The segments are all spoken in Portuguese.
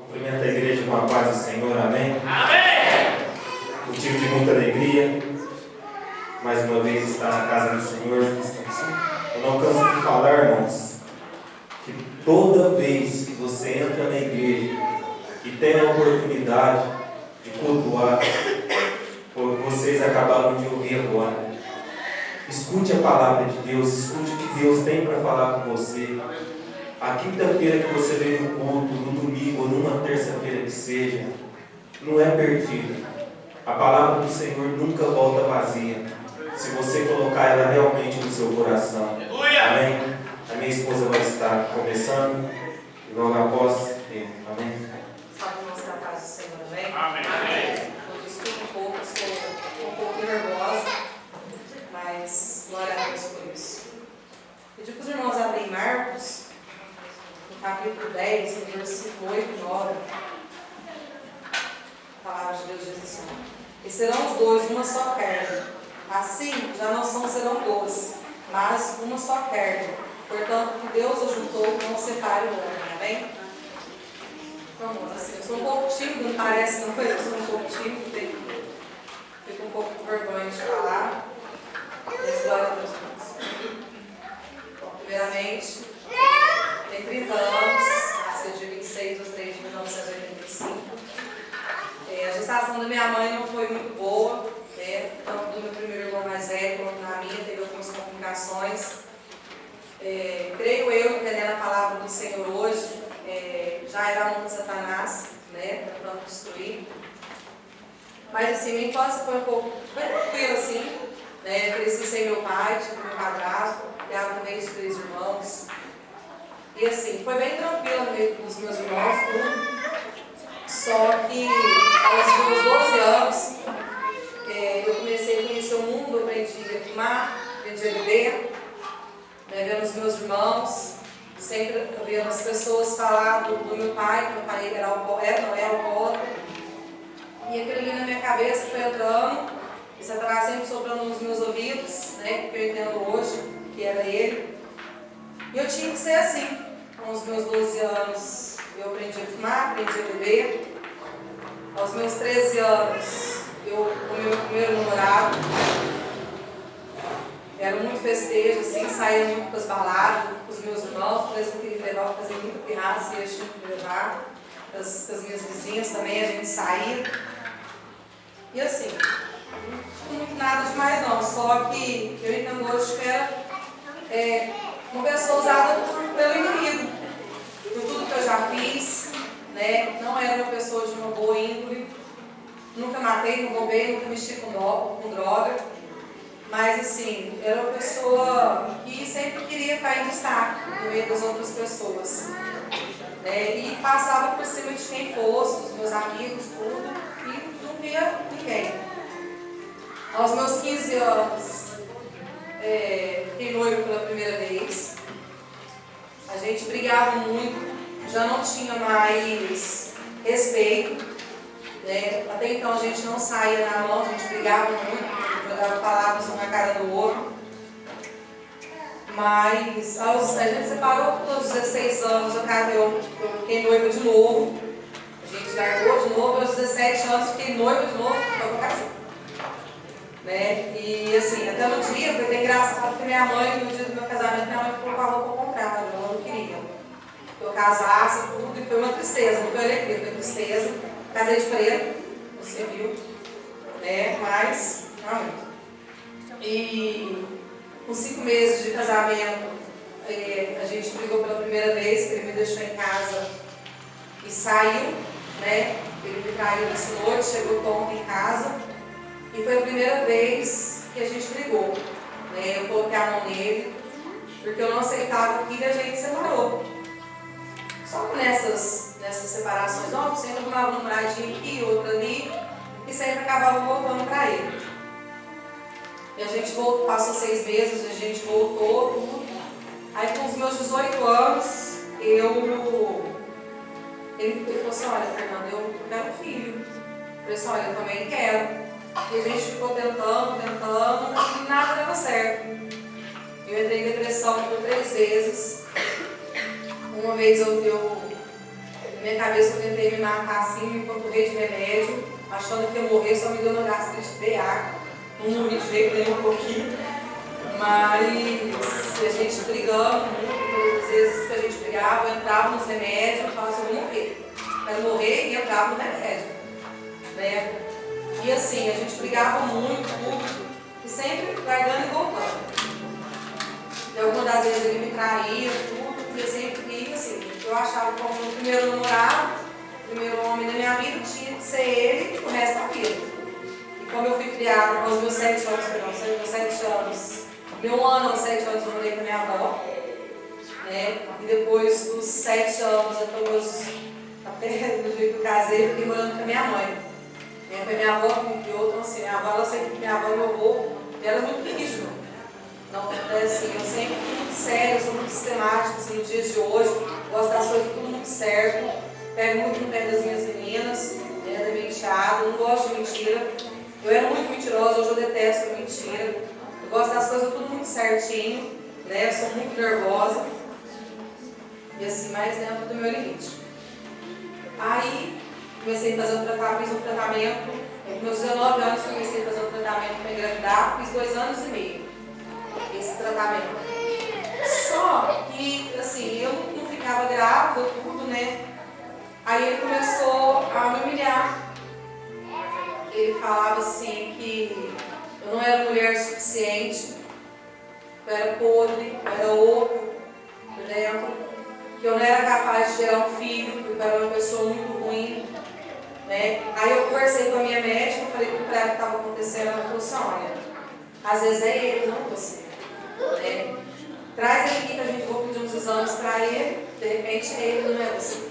Cumprimento a igreja com a paz do Senhor, amém? Amém! Motivo de muita alegria, mais uma vez estar na casa do Senhor. Eu não canso de falar, irmãos, que toda vez que você entra na igreja e tem a oportunidade de cultuar, como vocês acabaram de ouvir agora, escute a palavra de Deus, escute o que Deus tem para falar com você. A quinta-feira que você vem no culto, no domingo ou numa terça-feira que seja, não é perdida. A palavra do Senhor nunca volta vazia, se você colocar ela realmente no seu coração. Amém? A minha esposa vai estar começando, e logo após, amém? Sabe mostrar a paz do Senhor, amém? Amém. Eu desculpo um pouco, estou um pouco nervosa, mas glória a Deus por isso. Pedi para os irmãos abrirem Marcos, no capítulo 10, no versículo 8 e 9. A palavra de Deus diz assim: e serão os dois uma só carne. Assim, já não serão dois, mas uma só carne. Portanto, o que Deus ajuntou, não separe o homem. Amém? Vamos, assim, eu sou um pouco tímido, não parece, não, mas eu sou um pouco tímido, fico um pouco com vergonha de falar. Mas glória a Deus. Bom, primeiramente, tem 30 anos, nasci dia 26 de 3 de 1985. A gestação da minha mãe não foi muito boa, tanto do meu primeiro irmão mais velho quanto na minha, teve algumas complicações. Creio eu, entendendo a palavra do Senhor hoje, já era a mão de Satanás, tentando destruir. Mas assim, minha infância foi tranquila assim, cresci sem meu pai, tive meu padrasto, criado no meio de 3 irmãos. E assim, foi bem tranquila no meio dos meus irmãos, tudo. Só que aos meus 12 anos, eu comecei a conhecer o mundo, aprendi a fumar, aprendi a beber, vendo os meus irmãos, sempre vendo as pessoas falar do meu pai, que meu pai era alcoólatra. E aquilo ali na minha cabeça foi entrando, e Satanás sempre soprando nos meus ouvidos, que eu entendo hoje, que era ele. E eu tinha que ser assim. Com os meus 12 anos, eu aprendi a fumar, aprendi a beber. Aos meus 13 anos, eu com meu primeiro namorado. Era muito festejo, assim, saía muito com as baladas, com os meus irmãos, por exemplo, que me levavam a fazer muita pirraça e eu tinha que me levar. Com as minhas vizinhas também, a gente saía. E assim, não muito nada demais não, só que eu entendo hoje que era uma pessoa usada pelo inimigo. Por tudo que eu já fiz, não era uma pessoa de uma boa índole, nunca matei, não roubei, nunca mexi com droga, mas assim, era uma pessoa que sempre queria estar em destaque no meio das outras pessoas, e passava por cima de quem fosse, dos meus amigos, tudo, e não via ninguém. Aos meus 15 anos, fiquei noivo pela primeira vez. A gente brigava muito, já não tinha mais respeito, até então a gente não saía na mão, a gente brigava muito, jogava palavras um na cara do outro. Mas a gente separou pelos 16 anos, eu fiquei noiva de novo, a gente largou de novo, aos 17 anos fiquei noiva de novo, eu casei. E assim, até no dia, foi bem engraçado que minha mãe, no dia do meu casamento, minha mãe colocou a roupa ao contrário, ela não queria que eu casasse, tudo, e foi uma tristeza, não foi alegria, foi tristeza. Casei de preto, você viu, mas não muito. E com 5 meses de casamento, a gente brigou pela primeira vez, ele me deixou em casa e saiu, ele me traiu nessa noite, chegou tonto em casa. E foi a primeira vez que a gente brigou, Eu coloquei a mão nele, porque eu não aceitava aquilo e a gente separou. Só que nessas separações, sempre arrumava um namoradinho aqui, outro ali, e sempre acabava voltando para ele. E a gente voltou, passou 6 meses, a gente voltou, tudo. Aí com os meus 18 anos, ele falou assim: olha, Fernanda, eu quero um filho. Eu falei assim: olha, eu também quero. E a gente ficou tentando, e nada dava certo. Eu entrei em depressão por 3 vezes. Uma vez eu Na minha cabeça eu tentei me matar assim, me empanturrei de remédio, achando que ia morrer, só me deu uma gastrite BA. Não morri de jeito nenhum um pouquinho. Mas a gente brigando muito, todas as vezes que a gente brigava, eu entrava nos remédios, eu falava assim, eu vou morrer. Quero morrer e entrava no remédio. Né? E assim, a gente brigava muito, e sempre largando e voltando. E algumas das vezes ele me traía, tudo, e eu sempre ia assim, eu achava que como o primeiro namorado, o primeiro homem da minha vida tinha que ser ele o resto da vida. E como eu fui criada aos meus 7 anos, meu ano aos 7 anos eu morei com a minha avó, né? E depois dos 7 anos, até do dia que eu casei, eu fiquei morando com a minha mãe. Foi minha avó que me criou, então assim, minha avó, ela sempre, minha avó e meu avô, era muito rígido. Não, assim, eu sempre fui muito séria, sou muito sistemática, assim, nos dias de hoje, gosto das coisas tudo muito certo, pego muito no pé das minhas meninas, né, da minha enteada, não gosto de mentira. Eu era muito mentirosa, hoje eu detesto mentira. Eu gosto das coisas tudo muito certinho, né, eu sou muito nervosa, e assim, mais dentro do meu limite. Aí, comecei a fazer fiz um tratamento, com meus 19 anos comecei a fazer um tratamento para engravidar, fiz 2 anos e meio esse tratamento. Só que, assim, eu não ficava grávida, tudo, né? Aí ele começou a me humilhar. Ele falava assim que eu não era mulher suficiente, que eu era podre, eu era oco por dentro, que eu não era capaz de gerar um filho, porque eu era uma pessoa muito ruim. Né? Aí eu conversei com a minha médica, falei para ela o que estava acontecendo, ela falou assim, olha, às vezes é ele, não você. Né? Traz ele aqui que a gente vai pedir uns exames para ele, de repente é ele, não é você.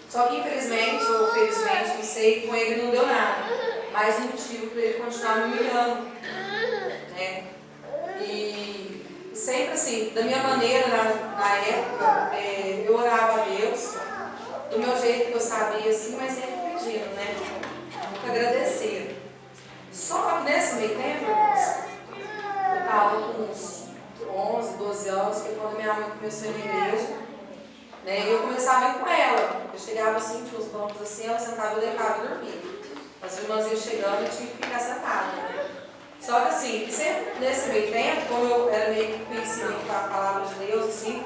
Só que infelizmente, ou felizmente, não sei, com ele não deu nada. Mais um motivo para ele continuar me humilhando. Né? E sempre assim, da minha maneira, na época, eu orava a Deus, do meu jeito que eu sabia, assim, mas sempre pedindo, né? Nunca agradecer. Só que nesse meio tempo, eu estava com uns 11, 12 anos, que quando minha mãe começou a ir na igreja, né? E eu começava a ir com ela. Eu chegava assim, tinha uns bancos assim, ela sentava, eu deitava e dormia. As irmãs iam chegando, eu tinha que ficar sentada, né? Só que assim, sempre nesse meio tempo, como eu era meio que conhecida com a palavra de Deus, assim,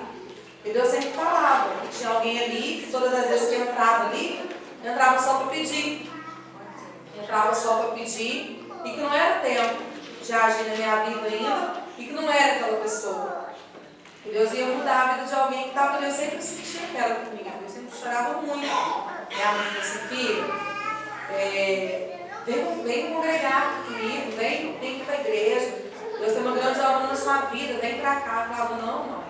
e Deus sempre falava que tinha alguém ali, que todas as vezes que eu entrava ali, eu entrava só para pedir. Entrava só para pedir, e que não era tempo de agir na minha vida ainda, e que não era aquela pessoa. E Deus ia mudar a vida de alguém que estava ali, eu sempre sentia que era comigo, eu sempre chorava muito. Minha mãe disse, filho, vem congregar comigo, vem para a igreja, Deus tem uma grande obra na sua vida, vem para cá. Eu falava, não, mãe.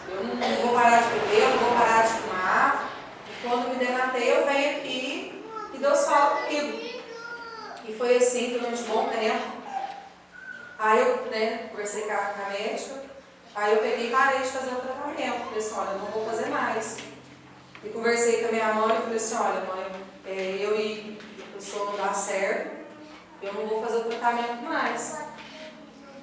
Eu não vou parar de beber, eu não vou parar de fumar. E quando me dematei, eu venho aqui e Deus fala comigo. E foi assim durante um bom tempo. Aí eu conversei com a médica, aí eu peguei e parei de fazer o tratamento. Falei assim, olha, eu não vou fazer mais. E conversei com a minha mãe e falei assim, olha mãe, eu e o pessoal não dá certo, eu não vou fazer o tratamento mais.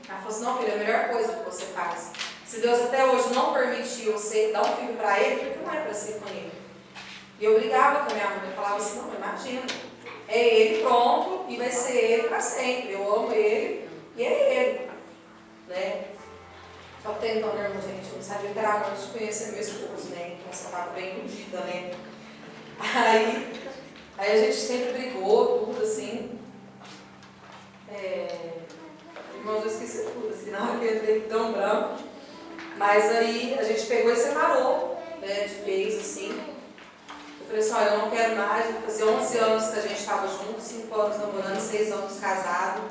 Ela falou assim, não filha, é a melhor coisa que você faz. Se Deus até hoje não permitiu você dar um filho para ele, por que não é para ser com ele? E eu brigava com a minha mãe, eu falava assim, não, imagina, é ele pronto e vai ser ele para sempre. Eu amo ele e é ele. Né? Só que então, né, gente, eu não sabia que era antes de conhecer meu esposo, né? Então você estava bem iludida, né? Aí a gente sempre brigou, tudo assim. Irmãos, eu esqueci tudo, assim, na hora que eu entrei tão branco. Mas aí a gente pegou e separou, né, de vez, assim. Eu falei assim, olha, eu não quero mais, fazia 11 anos que a gente estava junto, 5 anos namorando, 6 anos casado,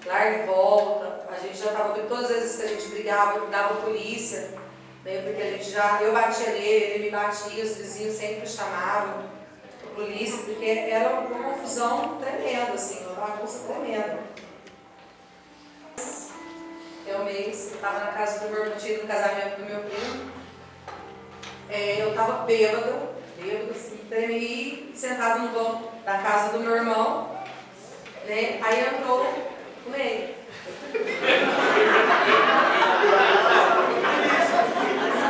larga e volta. A gente já estava, todas as vezes que a gente brigava, eu dava a polícia, né, porque a gente eu batia nele, ele me batia, os vizinhos sempre chamavam a polícia, porque era uma confusão tremenda, assim, uma bagunça tremenda. Eu estava na casa do meu irmão, tinha no casamento do meu primo. Eu estava bêbada, assim, tremi, sentado no banco da casa do meu irmão, né? Aí entrou o Ney.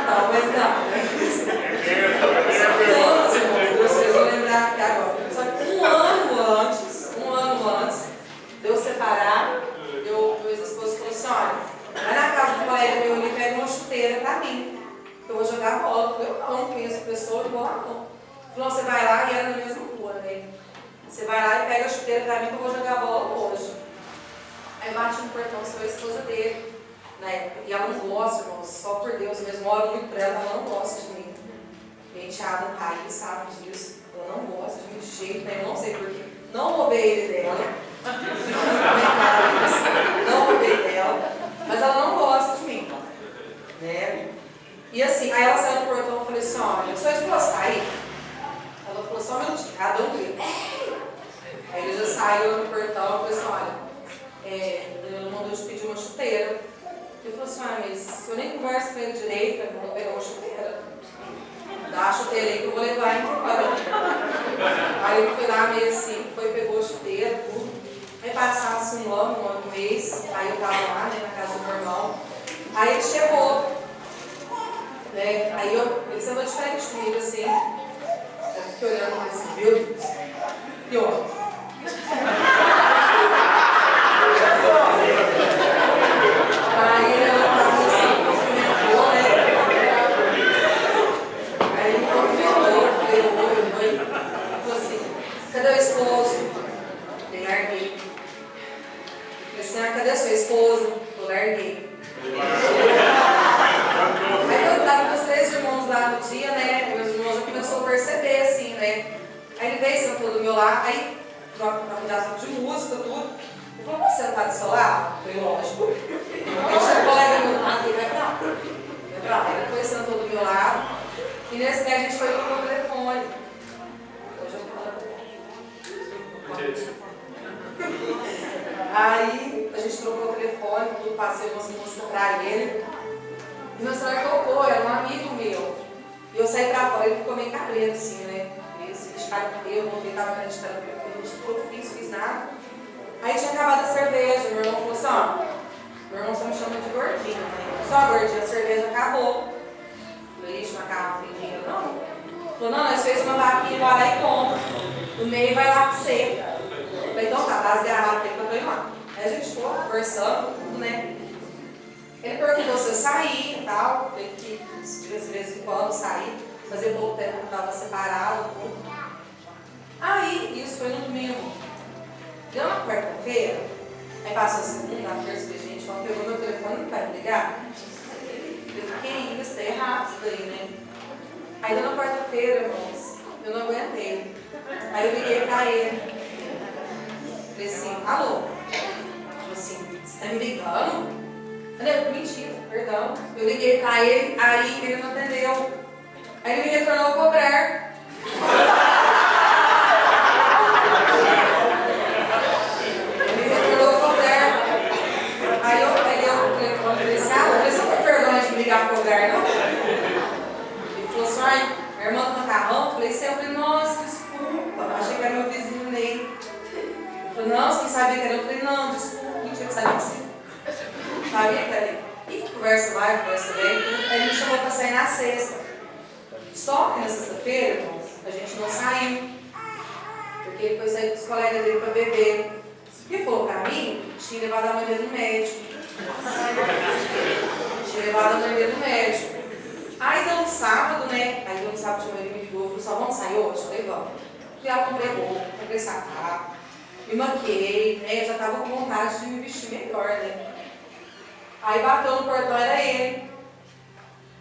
Talvez não, né? Todos Falou, você vai lá, e era na mesma rua, né? Você vai lá e pega a chuteira pra mim que eu vou jogar bola hoje. Aí bate no portão, sou a esposa dele, na época. E ela não gosta, irmãos, só por Deus mesmo, oro muito pra ela não gosta de mim. Minha enteada raiz sabe disso. Ela não gosta de mim de jeito nenhum, não sei porquê. Não roubei ele dela. Não roubei dela. Mas ela não gosta de mim. Né? E assim, aí ela saiu do portão e falei assim, olha, sua esposa tá aí? Ela falou, só um minutinho. Ela deu um grito. Aí ele já saiu do portão e falou assim, olha, Danilo mandou te pedir uma chuteira. Ele falou assim, mas eu nem converso com ele direito, eu vou pegar uma chuteira. Dá a chuteira aí que eu vou levar embora. Aí ele foi lá meio assim, pegou a chuteira, tudo. Aí passasse um ano, um mês, aí eu tava lá, né, na casa do meu irmão. Aí ele chegou, né, aí ele sentou de frente comigo assim. Eu fiquei olhando e falei assim, meu Deus, que ótimo. Aí ela falou assim, cumprimentou, né? Aí ele cumprimentou, falei, oi. Falou assim, cadê o esposo? Eu larguei. Falei assim, cadê a sua esposa? Eu larguei. Aí eu tava com os 3 irmãos lá no dia, né? Meus irmãos já começaram a perceber, assim, né? Aí ele veio, sentou do meu lado, aí uma conversa de música, tudo. Ele falou, você não tá do seu lado? Eu falei, lógico. Aí tinha um colega meu lado, ele vai pra lá. Vai pra lá. Ele foi, sentou do meu lado. E nesse dia a gente foi pro meu telefone. Hoje eu falo. Aí a gente trocou o telefone, tudo, passei umas músicas pra ele. E meu celular tocou, era um amigo meu. E eu saí pra fora, ele ficou meio cabreiro assim, né? Esse cara eu voltei, tava grande, cara, eu fiz nada. Aí tinha acabado a cerveja, meu irmão falou assim, ó, meu irmão só me chama de gordinho, né? Só gordinho, a cerveja acabou. Falei, ixi, macarrão, não tem dinheiro não? Falou, não, nós fez uma vaquinha, vai lá e compra. No meio vai lá pra você. Falei, então tá, dá as garrafas aí que eu tô indo lá. Aí a gente foi conversando, tudo, né? Ele perguntou se eu saía e tal, falei que de vez em quando saí, fazia pouco tempo que eu tava separado, tudo. Aí, isso foi no domingo. Deu na quarta-feira, aí passou a segunda, a terça, falei, gente, ela pegou meu telefone, não vai me ligar? Eu fiquei, isso tá errado, isso daí, né? Aí deu na quarta-feira, irmãos, eu não aguentei. Aí eu liguei pra ele. Falei assim, alô? Ele falou assim, você tá me ligando? Eu falei, mentira, perdão. Eu liguei pra ele, aí ele não atendeu. Aí ele me retornou a cobrar. Ele me retornou a cobrar. Aí eu peguei o telefone e falei assim, eu falei, você não tem vergonha de me ligar pra cobrar, não? Ele falou assim, ai, minha irmã do macarrão. Eu falei assim, eu falei, nossa, desculpa, achei que era meu vizinho Ney. Ele falou, não, você não sabia que era eu? Eu falei, não, desculpa, mentira, sabia que sim. Sabia que era ele. E conversa lá, conversa bem. Aí ele me chamou pra sair na sexta. Só que na sexta-feira, irmãos, a gente não saiu. Porque ele foi sair com os colegas dele pra beber. E ele falou pra mim, tinha levado a mãe dele no médico. Tinha levado a mãe dele no médico. Aí deu um sábado, né? Aí deu um sábado de manhã, ele me ligou, falou, só vamos sair hoje? Eu falei, vamos. Fui lá, comprei roupa, comprei sapato, me maquiei, né? Eu já tava com vontade de me vestir melhor, né? Aí bateu no portão, era ele,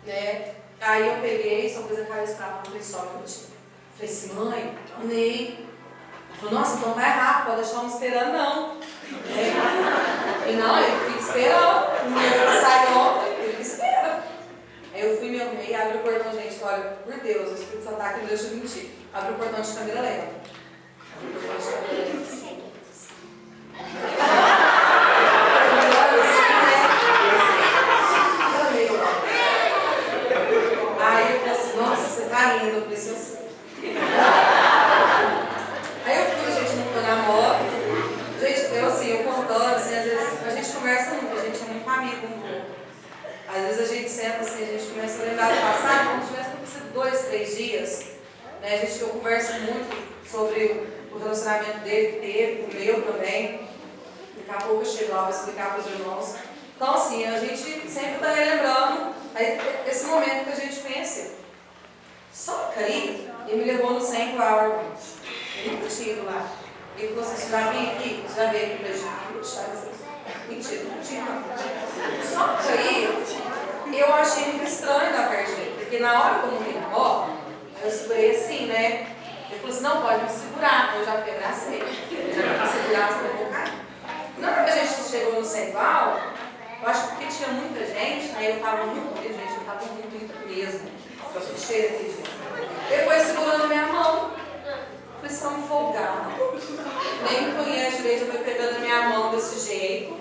né? Aí eu peguei, só pus a cabeça pra lá, falei, só um minutinho. Falei assim, mãe, Ney. Ela falou, nossa, então vai rápido, pode deixar me esperando, não. E não, ele fica esperando. O meu sai ontem, ele espera. Aí eu fui, me arrumei, abri o portão, gente, olha, por Deus, o Espírito Santo tá aqui, não deixa eu mentir. Abri o portão de câmera lenta. Abri o portão de câmera lenta. Aí eu falei assim, nossa, você tá lindo, eu falei assim, aí eu fui, gente, não foi na moto. Gente, eu assim, eu contando, assim, às vezes a gente conversa muito, a gente é muito amigo um pouco. Às vezes a gente senta assim, a gente começa a lembrar do passado, como se tivesse acontecido 2, 3 dias. Né? Eu converso muito sobre o relacionamento dele que teve, o meu também. Daqui a pouco eu chego lá, vou explicar para os irmãos. Então, assim, a gente sempre está relembrando esse momento que a gente conheceu. Só que aí, Ele me levou no Central, irmãos. Eu nunca tinha ido lá. Ele falou assim, você já veio aqui? Você já veio aqui pra gente? Puxa, mentira, não tinha não. Só que aí, eu achei muito estranho da perto dele, porque na hora que eu me ó, eu segurei assim, né? Ele falou assim, não, pode me segurar. Eu já fui abracei. Eu já me segurar, você vai colocar. Na hora que a gente chegou no Central, eu acho que porque tinha muita gente, aí eu tava muito, gente, eu tava muito mesmo. Eu achei cheia de gente. Ele foi segurando minha mão. Eu falei, estão folgados. Nem me conhece direito, eu fui pegando a minha mão desse jeito.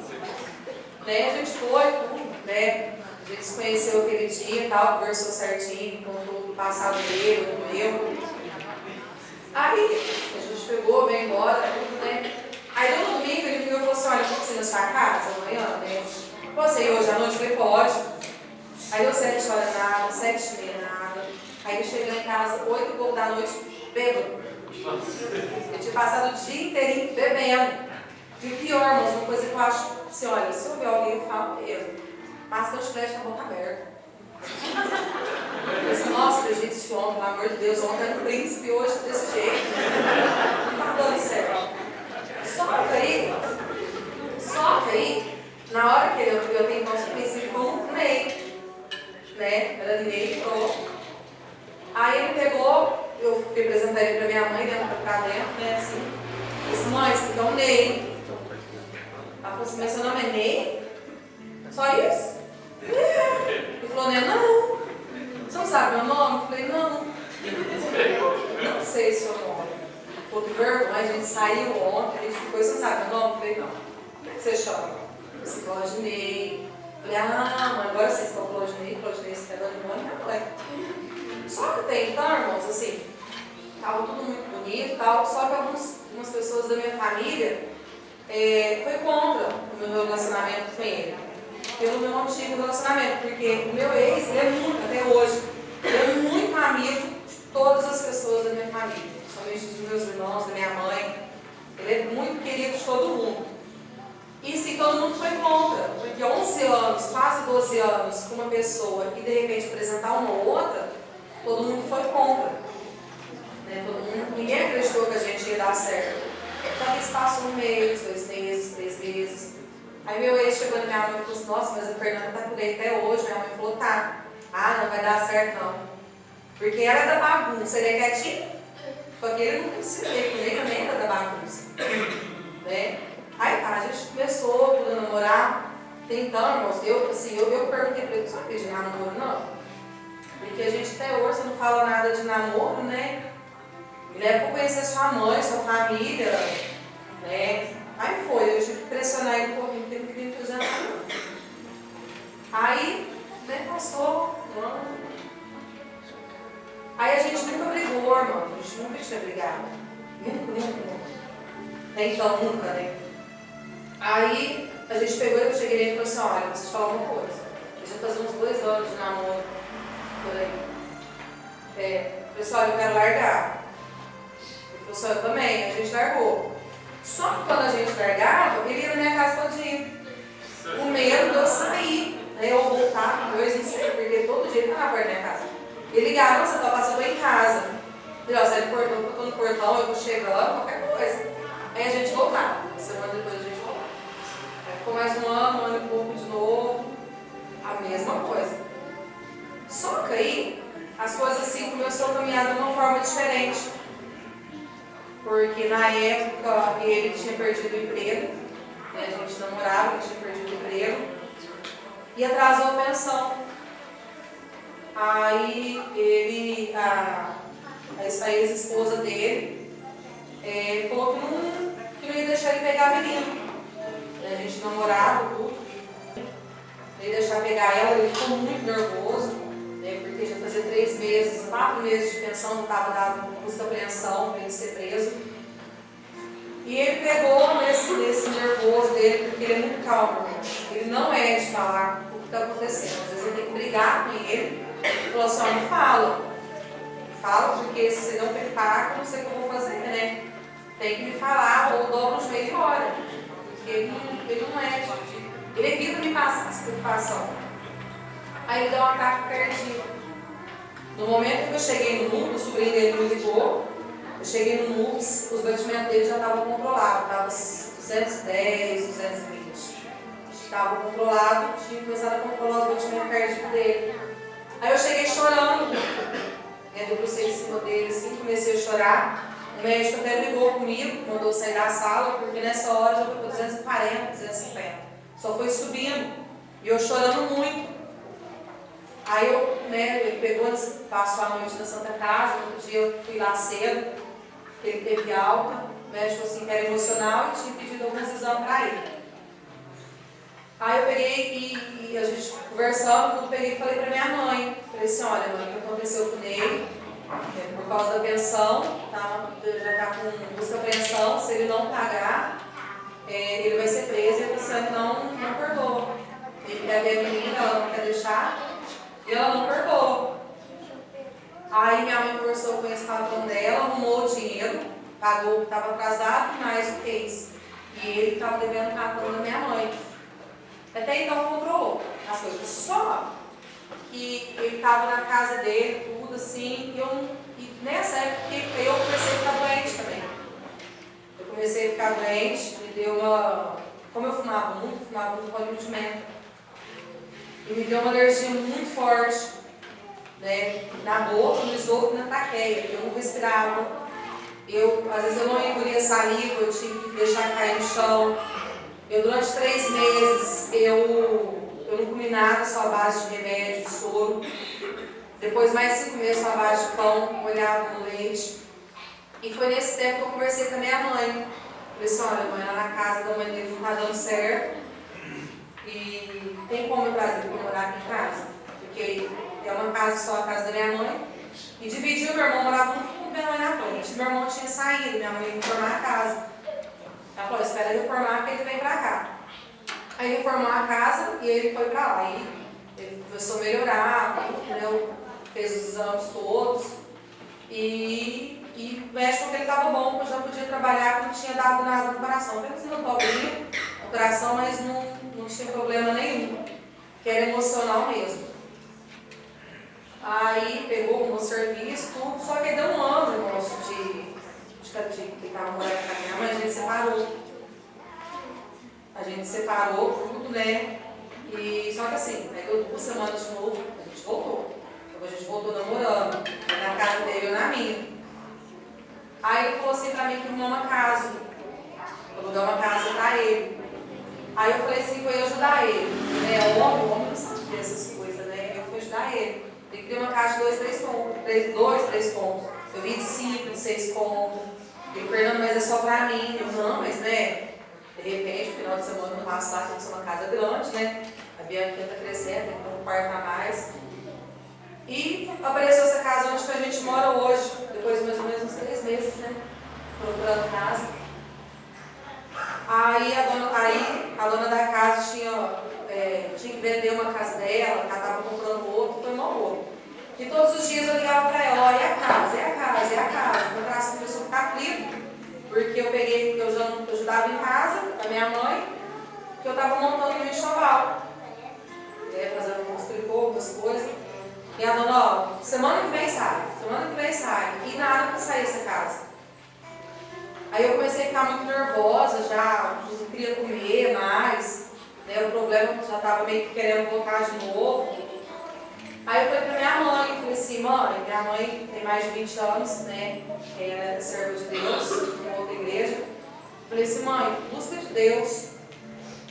Né? A gente foi, né? A gente se conheceu aquele dia e tal, conversou certinho, contou o passado dele, o meu. Aí, a gente pegou, veio embora, tudo, né? Aí no domingo ele me ligou e falou assim, olha, pode ser na sua casa amanhã, né? Você ir hoje à noite? Eu falei, pode. Aí deu 7 horas nada, 7h30 nada. Aí ele chegou em casa, 8 e pouco da noite, bêbado. Eu tinha passado o dia inteirinho bebendo. E o pior, irmãos, uma coisa que eu acho, assim, olha, se eu ver alguém, eu falo mesmo. Bastante flecha com a boca aberta. Eu disse, nossa, gente, esse homem, pelo amor de Deus, ontem era um príncipe, hoje desse jeito. Não tá dando certo. Só que aí, na hora que eu tenho nosso conhecido como Ney, né? Era Ney, pronto. Aí ele pegou, eu fui apresentar ele pra minha mãe, pra dentro, né? Assim, disse, mãe, esse aqui é o Ney. Ela falou assim, mas seu nome é Ney? Só isso? Ele falou, né? Não. Você não sabe meu nome? Eu falei, não. Não sei seu nome. Pô, que vergonha, a gente saiu ontem, a gente ficou, você não sabe meu nome? Eu falei, não. Como é que você chama? Você Claudinei. Eu falei, mas agora vocês estão Claudinei, você tá dando nome, não é? Só que até então, irmãos, assim, estava tudo muito bonito e tal, só que algumas pessoas da minha família foi contra o meu relacionamento com ele, pelo meu antigo relacionamento, porque o meu ex, ele é muito, até hoje, ele é muito amigo de todas as pessoas da minha família, somente dos meus irmãos, da minha mãe, ele é muito querido de todo mundo. E sim, todo mundo foi contra, porque 11 anos, quase 12 anos com uma pessoa e de repente apresentar uma ou outra, todo mundo foi contra. Né? Ninguém acreditou que a gente ia dar certo. Só que isso passou 1 mês, 2 meses, 3 meses. Aí meu ex chegou na minha mãe e falou assim, nossa, mas a Fernanda tá por aí até hoje. Minha mãe falou, tá. Ah, não vai dar certo não. Porque era da bagunça, ele é quietinho. Só que ele não precisa ver, porque ele também era da bagunça. Né? Aí tá, a gente começou a namorar. Então, irmãos, eu perguntei pra ele, você não acredita em namoro não? Porque a gente até hoje, você não fala nada de namoro, né? Me leva pra conhecer sua mãe, sua família, né? Aí foi, eu tive que pressionar ele um pouquinho, porque ele não queria apresentar não. Aí, né, passou um ano. Aí a gente nunca brigou, irmão, a gente nunca tinha brigado. Nunca. Então, nunca, né? Aí a gente pegou e eu cheguei nele e falei assim, olha, eu preciso te falar uma coisa. A gente vai fazer uns 2 anos de namoro. Por aí. Falei assim, olha, eu quero largar. Ele falou assim, eu também, a gente largou. Só que quando a gente largava, ele ia na minha casa todinho. O medo de eu sair, né? Eu voltar, depois não sei, porque todo dia ele estava na porta da minha casa. Ele ligava, você está passando em casa. Ele ó, sai do portão, eu estou no portão, eu vou chegando, qualquer coisa. Aí a gente voltava. Uma semana depois a gente voltava. Aí ficou mais 1 ano e pouco de novo. A mesma coisa. Só que aí, as coisas assim começaram a caminhar de uma forma diferente. Porque na época ele tinha perdido o emprego, né? A gente namorava, ele tinha perdido o emprego e atrasou a pensão. Aí a ex-esposa dele falou que não ia deixar ele pegar a menina. A gente namorava tudo. Não ia deixar pegar ela, ele ficou muito nervoso. Porque já fazia 3 meses, 4 meses de pensão, não estava dado custo de apreensão para ele ser preso. E ele pegou nesse nervoso dele, porque ele é muito calmo. Ele não é de falar o que está acontecendo. Às vezes ele tem que brigar com ele. Ele falou assim, não fala. Fala, porque se você não preparar, eu não sei o que eu vou fazer, né? Tem que me falar, ou dobra o joelho e ora. Porque ele não é. Ele evita me passar essa preocupação. Aí ele deu um ataque cardíaco. No momento que eu cheguei no NUPS, o sobrinho dele me ligou, eu cheguei no NUPS, os batimentos dele já estavam controlados, estava 210, 220. Estava controlado, tinha começado a controlar os batimentos cardíacos dele. Aí eu cheguei chorando, eu debrucei em cima dele assim, comecei a chorar. O médico até brigou comigo, mandou sair da sala, porque nessa hora já foi para 240, 250. Só foi subindo, e eu chorando muito. Aí ele pegou, passou a noite na Santa Casa, no outro dia eu fui lá cedo, ele teve alta, o médico falou assim que era emocional e tinha pedido alguns exames para ele. Aí eu peguei e a gente conversando, tudo, peguei e falei para minha mãe. Falei assim, olha mãe, o que aconteceu com ele, por causa da pensão, tá, já está com busca pensão, se ele não pagar, ele vai ser preso e a pessoa não perdoa. Ele quer ver a menina, ela não quer deixar. E ela não perdoou. Aí minha mãe conversou com esse patrão dela, arrumou o dinheiro, pagou o que estava atrasado, mais o que isso. E ele estava devendo o cartão da minha mãe. Até então controlou as coisas. Só que ele estava na casa dele, tudo assim, e nessa época eu comecei a ficar doente também. Eu comecei a ficar doente, me deu uma. Como eu fumava muito óleo de menta. E me deu uma alergia muito forte, né? Na boca, no esôfago e na traqueia. Eu não respirava. Às vezes eu não engolia saliva, eu tinha que deixar cair no chão. Durante 3 meses, eu não comi nada, só a base de remédio, de soro. Depois, mais 5 meses, só a base de pão, molhado no leite. E foi nesse tempo que eu conversei com a minha mãe. Falei assim, olha mãe, lá na casa da mãe dele não está dando certo. E tem como eu trazer para morar aqui em casa? Porque é uma casa só, a casa da minha mãe. E dividiu, meu irmão morava junto com minha mãe na frente. Meu irmão tinha saído, minha mãe ia reformar a casa. Ela falou, espera ele reformar que ele vem para cá. Aí ele reformou a casa e ele foi para lá. Ele começou a melhorar, entendeu? Fez os exames todos. E o médico que ele estava bom, que eu já podia trabalhar, que não tinha dado nada no coração. Apenas no pobrinho, no coração, mas não tinha problema nenhum, que era emocional mesmo. Aí pegou o meu serviço, tudo, só que deu um ano, moço, que estava morando com a minha mãe, a gente separou. A gente separou tudo, né? E só que assim, aí deu 2 semanas de novo, a gente voltou. Então a gente voltou namorando, na casa dele ou na minha. Aí ele falou assim pra mim que arrumou uma casa. Eu vou dar uma casa pra ele. Aí eu falei assim que eu ia ajudar ele. Né? O homem não sabe dessas coisas, né? Eu fui ajudar ele. Ele queria uma casa de 2, 3 pontos. 3 pontos. Eu vi de 5, 6 pontos. Ele, Fernando, mas é só pra mim. Eu, não, mas né? De repente, no final de semana, no passo lá, tem que ser uma casa grande, né? A Bianquinha tá crescendo, tem que ter um quarto a mais. E apareceu essa casa onde que a gente mora hoje, depois de mais ou menos uns 3 meses, né? Procurando casa. Aí a dona da casa tinha que vender uma casa dela, ela estava comprando outra, foi uma outra. E todos os dias eu ligava para ela, ó, e a casa, e a casa, e a casa. Meu coração começou a ficar aflito, porque eu já não ajudava em casa, a minha mãe, que eu estava montando meu enxoval, fazendo uns tricô, umas coisas. E a dona, ó, semana que vem sai, e nada para sair dessa casa. Aí eu comecei a ficar muito nervosa, já não queria comer mais, né? O problema já estava meio que querendo voltar de novo. Aí eu falei pra minha mãe, falei assim, mãe, minha mãe tem mais de 20 anos, né? Ela é serva de Deus, em outra igreja. Falei assim, mãe, busca de Deus,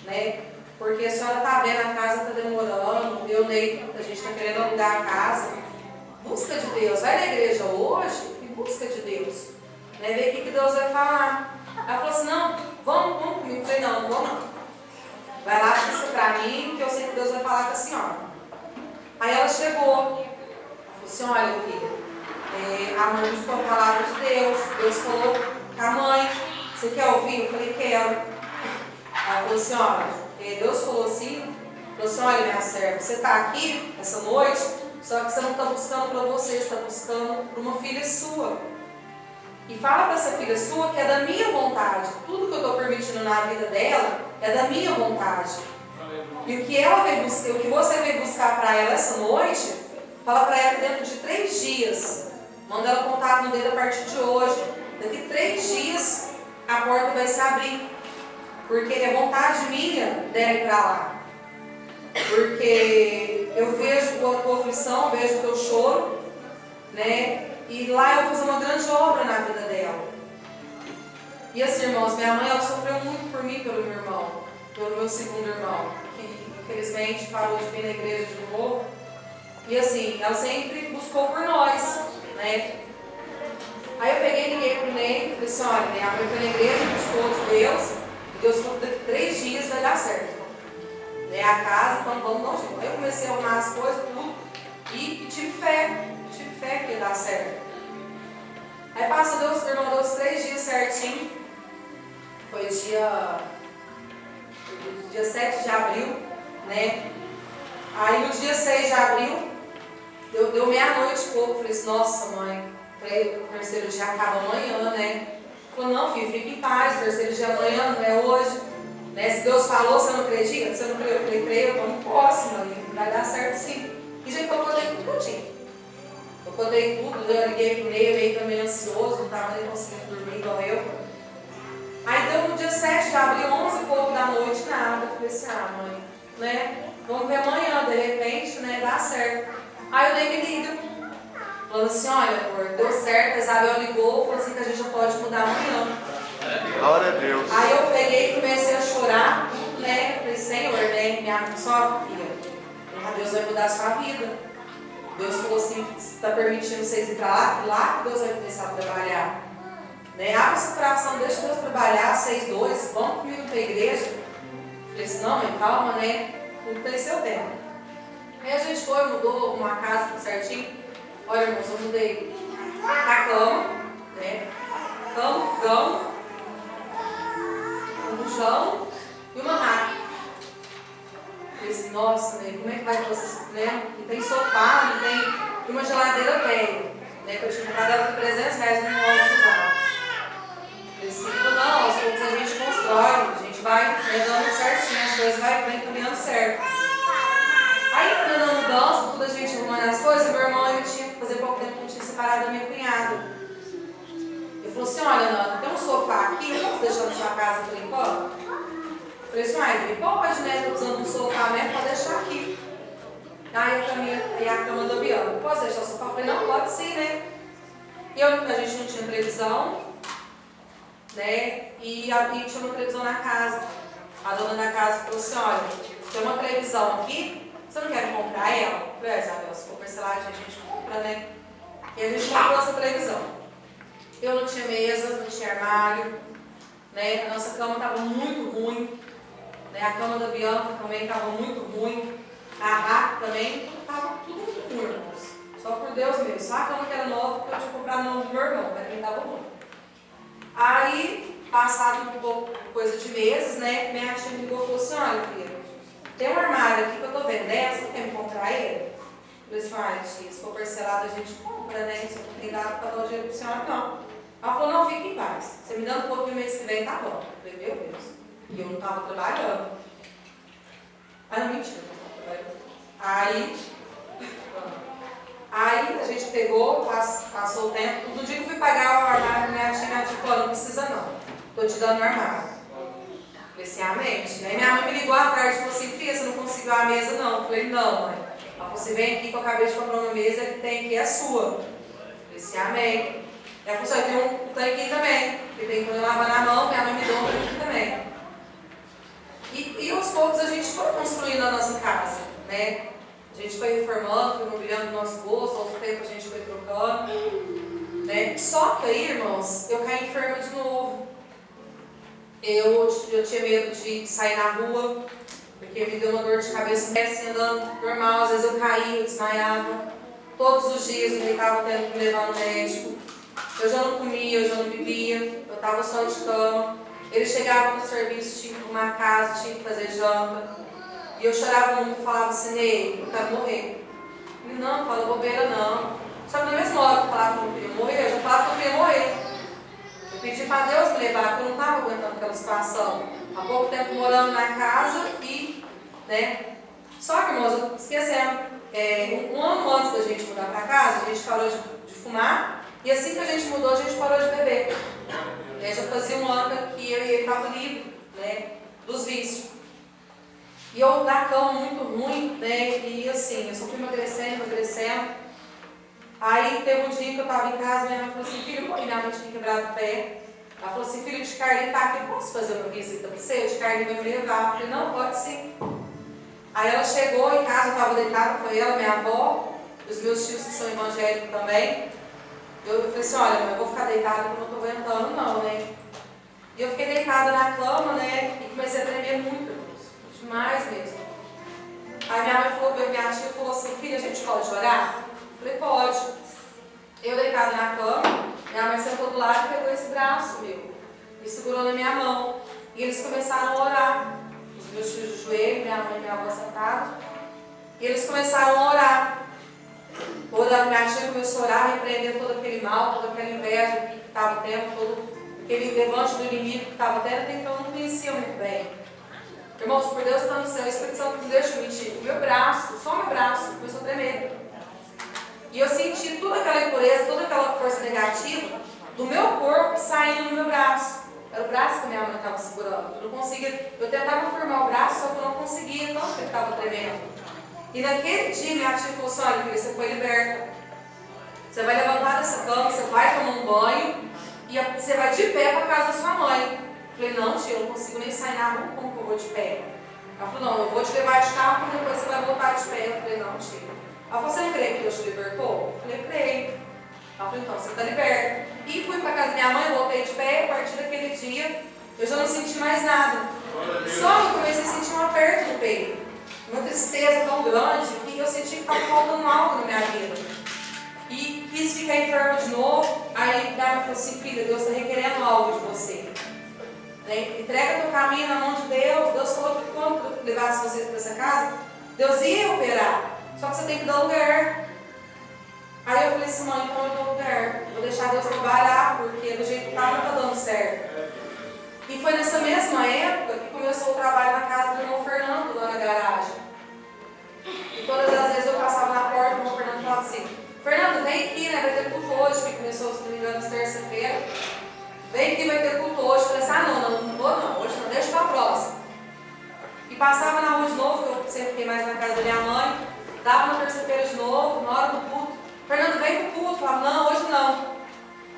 né? Porque a senhora tá vendo, a casa tá demorando, eu nem, a gente tá querendo alugar a casa. Busca de Deus, vai na igreja hoje e busca de Deus. Né? Ver o que Deus vai falar. Ela falou assim, não, vamos comigo. Eu falei, não, vamos. Vai lá, busca pra mim, que eu sei que Deus vai falar com a senhora. Aí ela chegou, ela falou assim, olha filha, a mãe buscou a palavra de Deus, Deus falou com a mãe, você quer ouvir? Eu falei, quero. Ela falou assim, olha, Deus falou assim, olha minha serva, você está aqui essa noite, só que você não está buscando para você está buscando para uma filha sua. E fala para essa filha sua que é da minha vontade. Tudo que eu estou permitindo na vida dela é da minha vontade. E o que ela veio buscar, o que você veio buscar para ela essa noite Fala para ela que dentro de 3 dias, manda ela contar no dedo a partir de hoje. Daqui 3 dias a porta vai se abrir. Porque é vontade minha dela ir para lá. Porque eu vejo a tua aflição, vejo o teu choro, né? E lá eu vou fazer uma grande obra na vida dela. E assim, irmãos, minha mãe ela sofreu muito por mim, pelo meu irmão, pelo meu segundo irmão, que infelizmente parou de vir na igreja de novo. E assim, ela sempre buscou por nós, né? Aí eu peguei e liguei pro Ney e falei assim, olha, minha mãe foi na igreja, buscou de Deus, e Deus falou que daqui 3 dias vai dar certo. Né? A casa, então vamos dar um jeito. Aí eu comecei a arrumar as coisas, tudo, e tive fé que ia dar certo. Aí passou, Deus, irmão, deu os 3 dias certinho. Foi dia 7 de abril, né? Aí no dia 6 de abril, deu meia-noite e pouco. Falei assim, nossa mãe, o terceiro dia acaba amanhã, né? Falou, não filho, fica em paz, o terceiro dia amanhã não é hoje. Né? Se Deus falou, você não acredita? Você não crê? Eu falei, creio, eu não posso, mãe, vai dar certo sim. E já que eu contei tudo que eu tinha. Eu contei tudo, eu liguei pro Ney, meio também ansioso, não estava nem conseguindo dormir igual eu. Aí deu no dia 7 de abril, 11 e pouco da noite, nada. Eu falei assim, mãe, né? Vamos ver amanhã, de repente, né? Dá certo. Aí o Ney me liga, falando assim, olha, amor, deu certo, a Isabel ligou, falou assim que a gente já pode mudar amanhã. Glória a Deus. Aí eu peguei e comecei a chorar, né? Falei, Senhor, né? Minha filha, Deus vai mudar a sua vida. Deus falou assim, está permitindo vocês ir para lá que Deus vai começar a trabalhar. Né? Abre seu coração, deixa Deus trabalhar, 6-2, vamos comigo para a igreja. Falei assim, não, mãe, calma, né? Tudo tem seu tempo. Aí a gente foi, mudou uma casa tudo certinho. Olha, irmãos, eu mudei a cama, né? Cama, um chão e uma maca. Falei assim, nossa, né? Como é que vai vocês, né? Não tem sofá, não tem. E uma geladeira velha, né? Que eu tinha comprado ela por R$300 no móvel usado. Falei assim, não, aos poucos a gente constrói, a gente vai dando certinho, as coisas vai caminhando certo. Aí, quando na mudança, tudo a gente arrumando as coisas, meu irmão, ele tinha que fazer pouco tempo que eu tinha separado da minha cunhada. Ele falou assim, olha, Nana, tem um sofá aqui, eu posso deixar na sua casa por enquanto? Eu falei assim, ele pode, né? Estou precisando de um sofá mesmo, pode deixar aqui. Aí a cama da Bianca, posso deixar o sofá? Eu falei, não, pode sim, né? E a gente não tinha televisão, né? E tinha uma televisão na casa. A dona da casa falou assim, olha, tem uma televisão aqui, você não quer comprar ela? Eu falei, Isabel, se for parcelagem, a gente compra, né? E a gente comprou essa televisão. Eu não tinha mesa, não tinha armário, né? A nossa cama estava muito ruim, né? A cama da Bianca também estava muito ruim, a raca também, estava tudo muito ruim, irmãos. Só por Deus mesmo. Só a cama que era nova, que eu tinha comprado no meu irmão, mas ele estava ruim. Aí, passado um pouco, coisa de meses, né? Minha tia me ligou e falou assim, olha, filha, tem um armário aqui que eu estou vendendo, você não quer me comprar ele? Eu falei assim, tia, se for parcelado a gente compra, né? Você não tem dado para dar o dinheiro para a senhora, não. Ela falou, não, fique em paz. Você me dando um pouquinho mês que vem, tá bom. Eu falei, meu Deus. E eu não estava trabalhando. Não, mentira, eu não estava trabalhando. Aí a gente pegou, passou o tempo. No dia que eu fui pagar o armário, minha tia falou, não precisa não. Estou te dando o armário. Eu falei assim, amém. Aí minha mãe me ligou à tarde e falou assim, filha, você não conseguiu a mesa não? Eu falei, não, mãe. Ela falou, você vem aqui que eu acabei de comprar uma mesa que tem aqui, é sua. Eu falei assim, amém. Ela falou assim, tem um tanque também, que tem que lavar na mão, minha mãe me deu um tanque também. E aos poucos a gente foi construindo a nossa casa, né? A gente foi reformando, foi mobiliando o nosso gosto, ao tempo a gente foi trocando, né? Só que aí, irmãos, eu caí enferma de novo. Eu tinha medo de sair na rua, porque me deu uma dor de cabeça, assim, andando normal, às vezes eu caía, eu desmaiava. Todos os dias eu estava tendo que me levar no médico. Eu já não comia, eu já não bebia, eu estava só de cama. Ele chegava no serviço, tinha que arrumar casa, tinha que fazer janta. E eu chorava muito, falava assim, Ney, eu quero morrer. Ele, não, fala bobeira não. Só que na mesma hora que eu falava que eu não queria morrer, eu já falava que eu queria morrer. Eu pedi para Deus me levar, porque eu não estava aguentando aquela situação. Há pouco tempo morando na casa e, né? Só que, irmãos, esquecendo. um ano antes da gente mudar para casa, a gente parou de fumar, e assim que a gente mudou, a gente parou de beber. Já fazia um ano que eu e ele estavam livres, né, dos vícios. E eu na cama muito ruim, né, e assim, eu só fui emagrecendo. Aí teve um dia que eu estava em casa, minha mãe falou assim, filho, minha mãe tinha quebrado o pé. Ela falou assim, filho, de Carlinhos tá aqui, posso fazer uma visita para você? De Carlinhos vai me levar. Eu falei, não, pode sim. Aí ela chegou em casa, eu estava deitada, foi ela, minha avó, os meus tios que são evangélicos também. Eu falei assim, olha, eu vou ficar deitada porque eu não estou aguentando não, né? E eu fiquei deitada na cama, né, e comecei a tremer muito, demais mesmo. Aí minha tia falou assim, filha, a gente pode orar? Eu falei, pode. Eu deitada na cama, minha mãe sentou do lado e pegou esse braço meu, e segurou na minha mão. E eles começaram a orar. Os meus tios de joelho, minha mãe e minha avó sentados. E eles começaram a orar. Minha tia começou a orar, repreender todo aquele mal, toda aquela inveja que estava tendo, todo aquele levante do inimigo que estava tendo, então eu não conhecia muito bem. Irmãos, por Deus está no céu, o Espírito Santo não deixa eu mentir. O meu braço, só o meu braço, começou a tremer. E eu senti toda aquela impureza, toda aquela força negativa do meu corpo saindo no meu braço. Era o braço que minha mãe estava segurando. Eu não conseguia, eu tentava firmar o braço, só que eu não conseguia, tanto que ele estava tremendo. E naquele dia minha tia falou assim, olha filha, você foi liberta. Você vai levantar dessa cama, você vai tomar um banho e você vai de pé para a casa da sua mãe. Eu falei, não tia, eu não consigo nem sair na rua, como que eu vou de pé? Ela falou, não, eu vou te levar de carro e depois você vai voltar de pé. Eu falei, não tia. Ela falou, você não crê que Deus te libertou? Eu falei, creio. Ela falou, então você está liberta. E fui para a casa da minha mãe, voltei de pé, a partir daquele dia eu já não senti mais nada. Só que eu comecei a sentir um aperto no peito, uma tristeza tão grande que eu senti que estava faltando algo na minha vida. E quis ficar enferma de novo. Aí minha mãe falou assim, filha, Deus está requerendo algo de você. Né? Entrega teu caminho na mão de Deus. Deus falou que quando eu levasse você para essa casa, Deus ia operar. Só que você tem que dar lugar. Aí eu falei assim, mãe, então eu dou lugar. Vou deixar Deus trabalhar, porque do jeito que está não está dando certo. E foi nessa mesma época que começou o trabalho na casa do irmão Fernando, lá na garagem. E todas as vezes eu passava na porta, o irmão Fernando falava assim, Fernando, vem aqui, né? Vai ter culto hoje, que começou, se não me engano, na terça-feira. Vem aqui, vai ter culto hoje. Eu falei assim, não vou não, hoje não, deixa para a próxima. E passava na rua de novo, eu sempre fiquei mais na casa da minha mãe, dava na terça-feira de novo, na hora do culto. Fernando, vem pro culto. Eu falava, não, hoje não.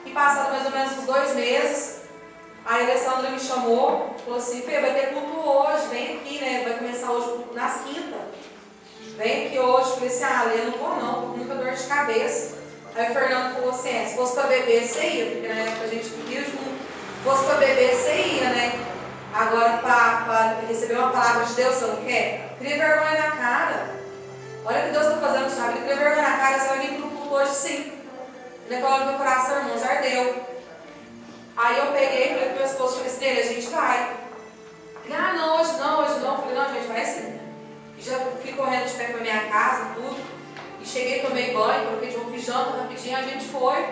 E passado mais ou menos uns 2 meses, a Alessandra me chamou, falou assim, Fê, vai ter culto hoje, vem aqui, né? Vai começar hoje o culto nas quintas. Vem aqui hoje. Eu falei assim, Lê, eu não vou não, tô com muita dor de cabeça. Aí o Fernando falou assim, se fosse para beber, você ia, porque na época a gente bebia junto. Se fosse para beber, você ia, né? Agora, para receber uma palavra de Deus, você não quer? Cria vergonha na cara. Olha o que Deus está fazendo, sabe? Cria vergonha na cara, você vai vir para o culto hoje sim. Depois no meu coração, irmãos, ardeu. Aí eu peguei e falei pro meu esposo, falei assim, a gente vai. Ele, não, hoje não. Eu falei, não, a gente vai sim. E já fui correndo de pé para minha casa, tudo. E cheguei, tomei banho, coloquei de roupa e janta, rapidinho, a gente foi.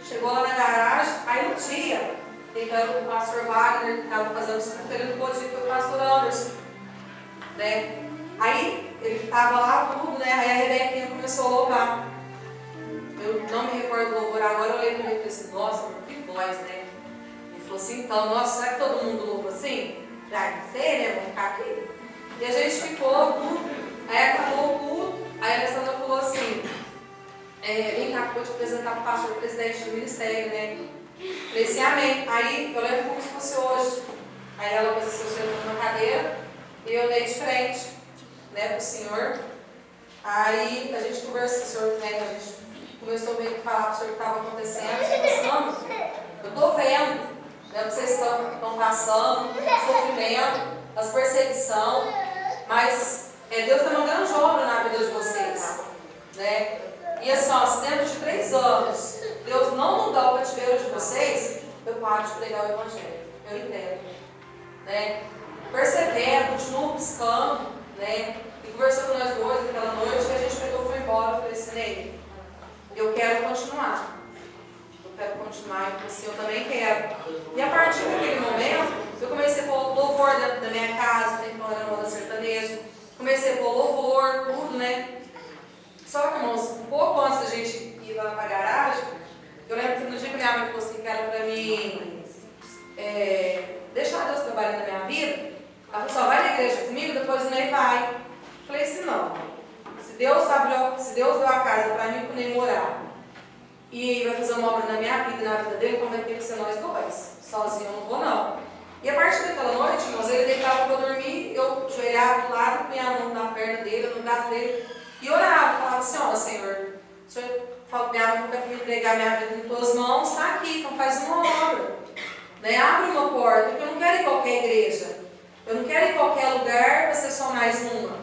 Chegou lá na garagem, aí no dia, tentando o pastor Wagner, que estava fazendo os cultos, ele não podia, foi o pastor Anderson. Né? Aí ele estava lá, tudo, né? Aí a Rebequinha começou a louvar. Eu não me recordo do louvor agora, eu olhei para ele e falei assim, nossa, que voz, né? Ele falou assim, então, nossa, será que todo mundo louva assim? Já não sei, né? Vamos ficar aqui. E a gente ficou, tudo. Aí acabou o culto, aí a Alessandra falou assim, vem cá, vou te apresentar para o pastor presidente do ministério, né? Falei assim, amém. Aí eu lembro como se fosse hoje. Aí ela pôs assim, o senhor na cadeira e eu dei de frente, né, para o senhor. Aí a gente conversou, o senhor, né, a gente começou meio que falar para o senhor o que estava acontecendo. Eu estou vendo, né, o que vocês estão passando, o sofrimento, as perseguições, mas Deus tem uma grande obra na vida de vocês, né? E assim, se dentro de 3 anos Deus não mudar o cativeiro de vocês, eu paro de pregar o Evangelho, eu entendo, né? Persevero, continuo buscando, né? E conversou com nós dois naquela noite, que a gente pegou e foi embora. Eu falei assim, Ney, eu quero continuar. E assim, eu também quero. E a partir daquele momento, eu comecei a pôr louvor dentro da minha casa, então era uma moda sertaneja. Comecei a pôr louvor, tudo, né? Só que, irmãos, um pouco antes da gente ir lá pra garagem, eu lembro que no dia que minha mãe falou assim, que era pra mim deixar Deus trabalhando na minha vida, ela falou, só vai na igreja comigo, depois o Ney vai. Eu falei assim, não. Se Deus deu a casa pra mim, pro Ney morar, e vai fazer uma obra na minha vida e na vida dele, então vai ter que ser nós dois. Sozinho eu não vou, não. E a partir daquela noite, irmãos, ele deitava pra dormir, eu ajoelhava do lado, minha mão na perna dele, no braço dele, e orava, falava assim, ó, Senhor, o Senhor fala pra minha mão que me entregar minha vida em tuas mãos, está aqui, então faz uma obra. Né? Abre uma porta, porque eu não quero ir em qualquer igreja. Eu não quero ir em qualquer lugar para ser só mais uma.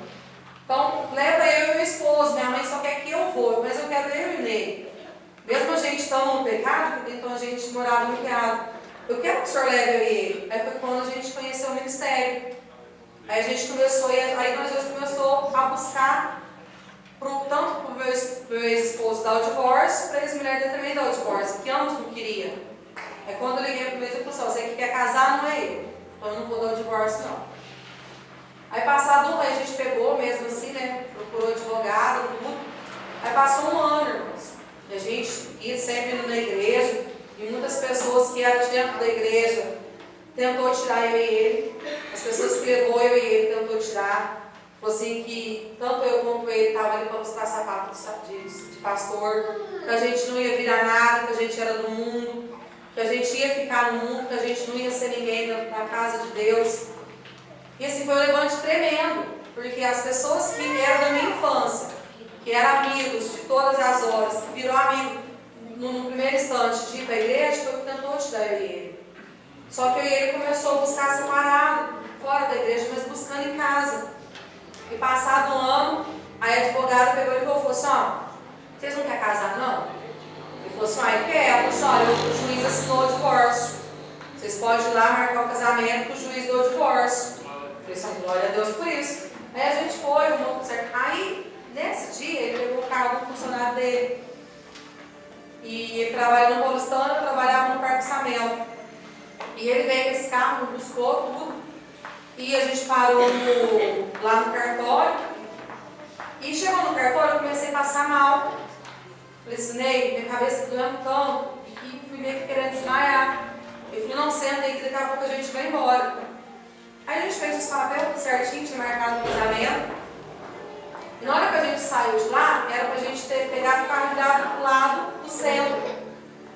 Então, leva eu e meu esposo, minha mãe só quer que eu vou, mas eu quero eu e o Ney. Mesmo a gente estando no pecado, porque então a gente morava no pecado, eu quero que o Senhor leve eu e ele. Aí foi quando a gente conheceu o ministério. Aí a gente começou, aí nós dois começou a buscar, tanto para o meu ex-esposo dar o divórcio, para a ex-mulher dele também dar o divórcio, porque ambos não queriam. Aí quando eu liguei para o meu ex-esposo, você que quer casar, não é eu. Então eu não vou dar o divórcio, não. Aí passado um mês a gente pegou mesmo assim, né? Procurou advogado, tudo. Aí passou um ano, irmãos. E a gente ia sempre indo na igreja, e muitas pessoas que eram dentro da igreja tentou tirar eu e ele. As pessoas que levou eu e ele tentou tirar. Falou assim que tanto eu quanto ele estavam ali para buscar sapato de pastor, que a gente não ia virar nada, que a gente era do mundo, que a gente ia ficar no mundo, que a gente não ia ser ninguém na casa de Deus. E assim foi um levante tremendo, porque as pessoas que eram da minha infância, que eram amigos de todas as horas, que virou amigo no primeiro instante de ir para a igreja, foi o que tentou tirar eu e ele. Só que eu e ele começou a buscar separado, fora da igreja, mas buscando em casa. E passado um ano, aí a advogada pegou e falou assim, ó, vocês não querem casar não? Ele falou assim, ó, ele quer. Ela falou assim, olha, o juiz assinou o divórcio. Vocês podem ir lá marcar o casamento que o juiz deu o divórcio. Eu falei assim, glória a Deus por isso. Aí a gente foi, arrumou tudo certo. Aí, nesse dia, ele pegou o carro do funcionário dele. E ele trabalha no Paulistano, eu trabalhava no Parque Samel. E ele veio com esse carro, buscou tudo. E a gente parou lá no cartório. E chegou no cartório, eu comecei a passar mal. Falei assim, Ney, minha cabeça doendo tanto. E fui meio que querendo desmaiar. Eu falei, não, senta aí que daqui a pouco a gente vai embora. Aí a gente fez os papéis tudo certinho, tinha marcado o casamento. E na hora que a gente saiu de lá, era pra gente ter pegado o carro e virado pro lado do centro.